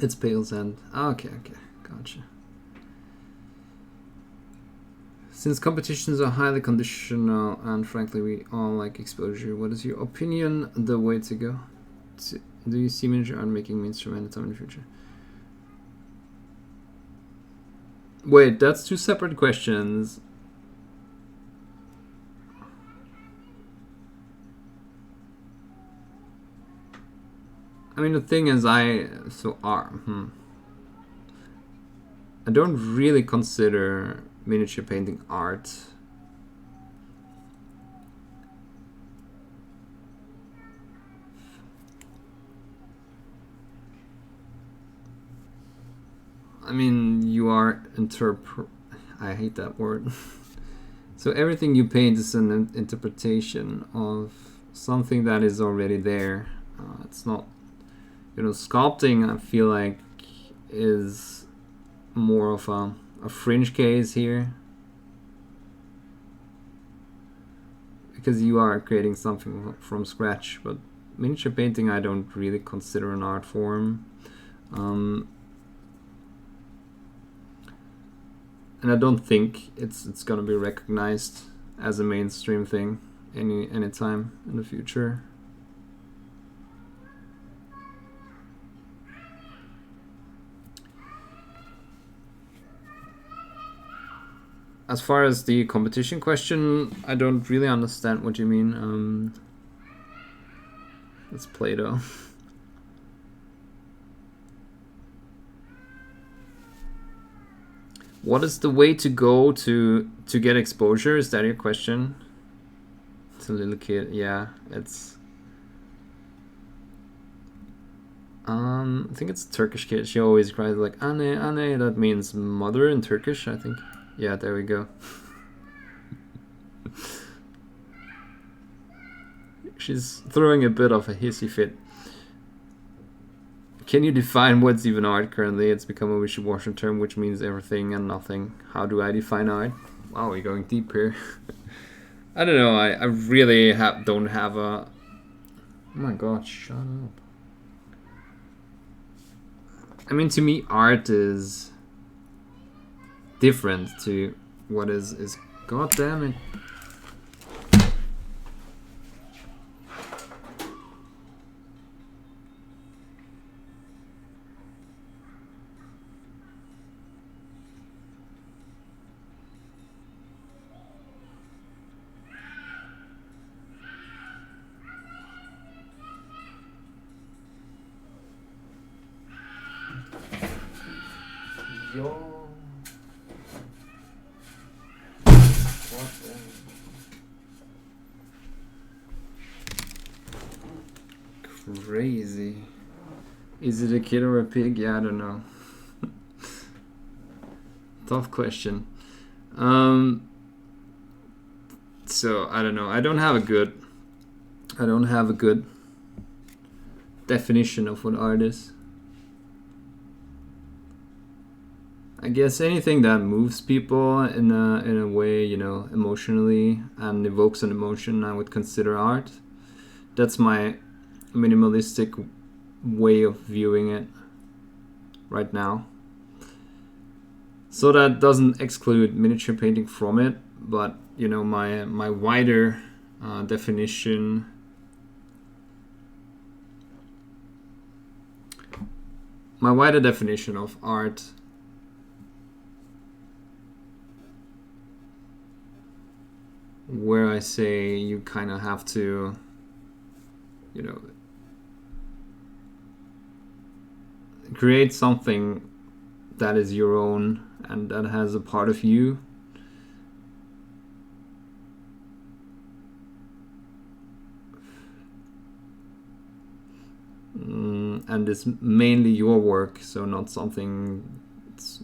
It's Pale's End. Okay, gotcha. Since competitions are highly conditional and frankly we all like exposure, what is your opinion the way to go? Do you see miniature art making mainstream anytime in the future? Wait, that's two separate questions. I mean, the thing is, I don't really consider miniature painting art. I mean, you are I hate that word. So everything you paint is an interpretation of something that is already there. It's not, you know, sculpting, I feel like, is more of a fringe case here. Because you are creating something from scratch, but miniature painting I don't really consider an art form. And I don't think it's gonna be recognized as a mainstream thing any time in the future. As far as the competition question, I don't really understand what you mean. It's Play-Doh. What is the way to go to get exposure? Is that your question? It's a little kid. Yeah, it's. I think it's a Turkish kid. She always cries like "Anne, Anne." That means mother in Turkish, I think. Yeah, there we go. She's throwing a bit of a hissy fit. Can you define what's even art currently? It's become a wishy-washy term which means everything and nothing. How do I define art? Wow, we're going deep here. I don't know, I really don't have a... Oh my god, shut up. I mean, to me, art is different to what is... God damn it. Crazy. Is it a kid or a pig? Yeah, I don't know. Tough question. So I don't know. I don't have a good definition of what art is. I guess anything that moves people in a way, you know, emotionally and evokes an emotion, I would consider art. That's my minimalistic way of viewing it right now. So that doesn't exclude miniature painting from it, but you know, my wider definition of art where I say you kind of have to, you know, create something that is your own and that has a part of you. And it's mainly your work, so not something,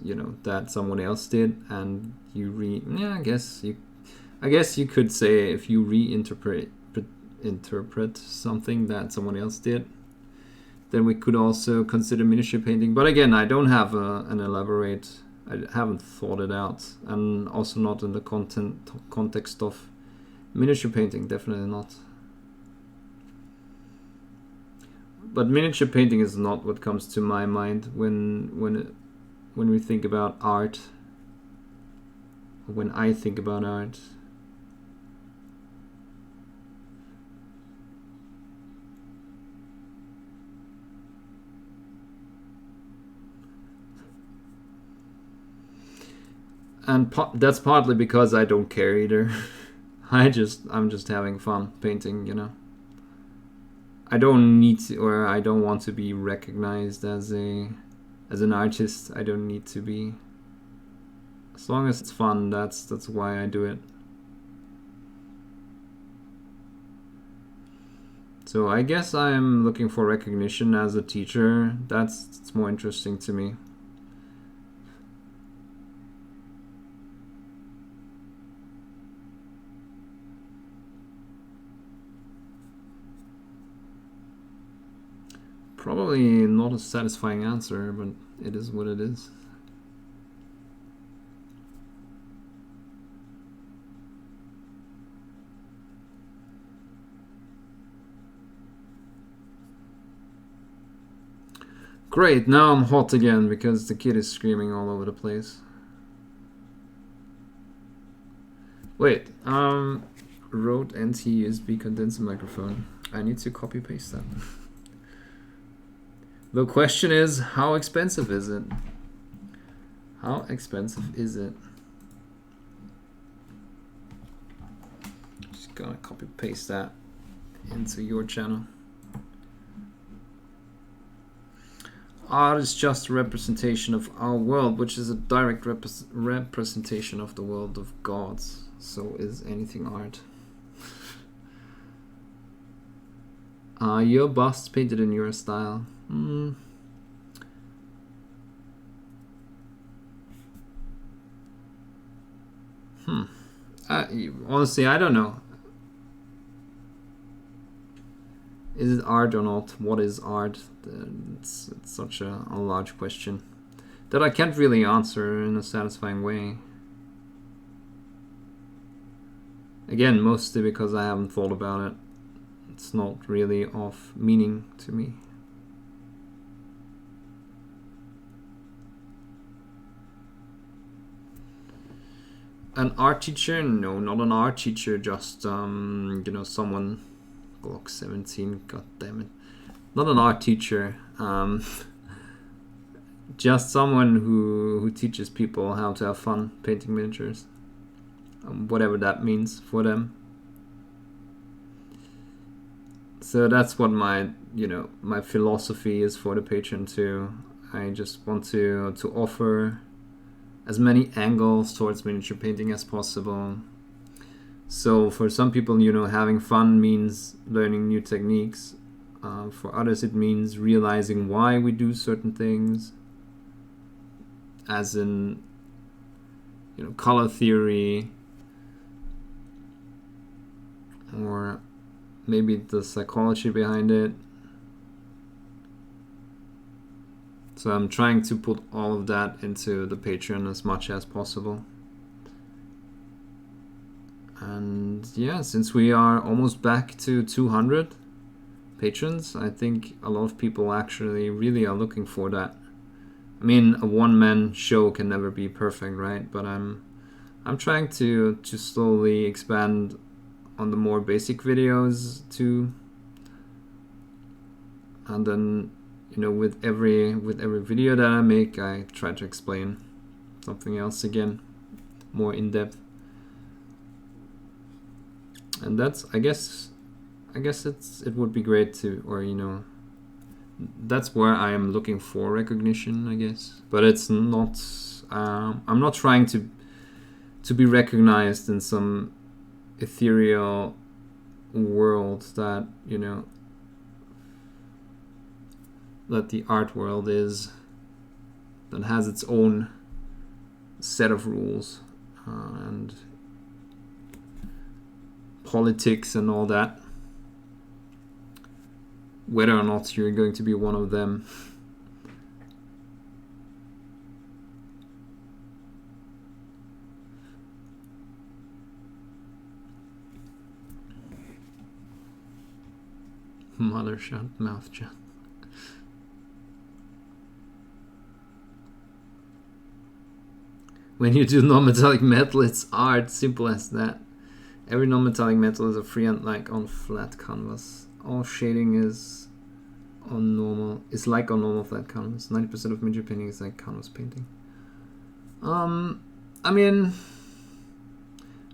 you know, that someone else did, and you I guess you could say if you reinterpret something that someone else did, then we could also consider miniature painting. But again, I don't have an elaborate. I haven't thought it out, and also not in the context of miniature painting. Definitely not. But miniature painting is not what comes to my mind when we think about art. When I think about art. And that's partly because I don't care either. I'm just having fun painting, you know. I don't need to, or I don't want to be recognized as an artist. I don't need to be. As long as it's fun, that's why I do it. So I guess I'm looking for recognition as a teacher. It's more interesting to me. Probably not a satisfying answer, but it is what it is. Great, now I'm hot again because the kid is screaming all over the place. Wait, Rode NT USB condenser microphone. I need to copy paste that. The question is, how expensive is it? How expensive is it? Just gonna copy paste that into your channel. Art is just a representation of our world, which is a direct representation of the world of gods. So is anything art. Your bust painted in your style. Honestly, I don't know. Is it art or not? What is art? It's such a large question that I can't really answer in a satisfying way. Again, mostly because I haven't thought about it. It's not really of meaning to me. An art teacher? No, not an art teacher, just you know, someone. Glock 17, god damn it. Not an art teacher, just someone who teaches people how to have fun painting miniatures, whatever that means for them. So that's what my philosophy is for the patron too. I just want to offer as many angles towards miniature painting as possible. So for some people, you know, having fun means learning new techniques. For others, it means realizing why we do certain things, as in, you know, color theory, or maybe the psychology behind it. So I'm trying to put all of that into the Patreon as much as possible. And yeah, since we are almost back to 200 patrons, I think a lot of people actually really are looking for that. I mean, a one-man show can never be perfect, right? But I'm trying to slowly expand on the more basic videos too. And then, you know, with every video that I make, I try to explain something else again, more in depth. And that's, I guess it would be great to, or you know, that's where I am looking for recognition, I guess. But it's not. I'm not trying to be recognized in some ethereal world that, you know, that the art world is, that has its own set of rules and politics and all that, whether or not you're going to be one of them. Mother shut, mouth shut. When you do non-metallic metal, it's art. Simple as that. Every non-metallic metal is a freehand like on flat canvas. All shading is on normal. It's like on normal flat canvas. 90% of miniature painting is like canvas painting. I mean,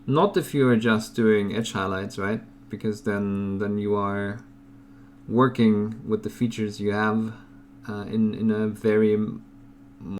not if you are just doing edge highlights, right? Because then you are working with the features you have in a very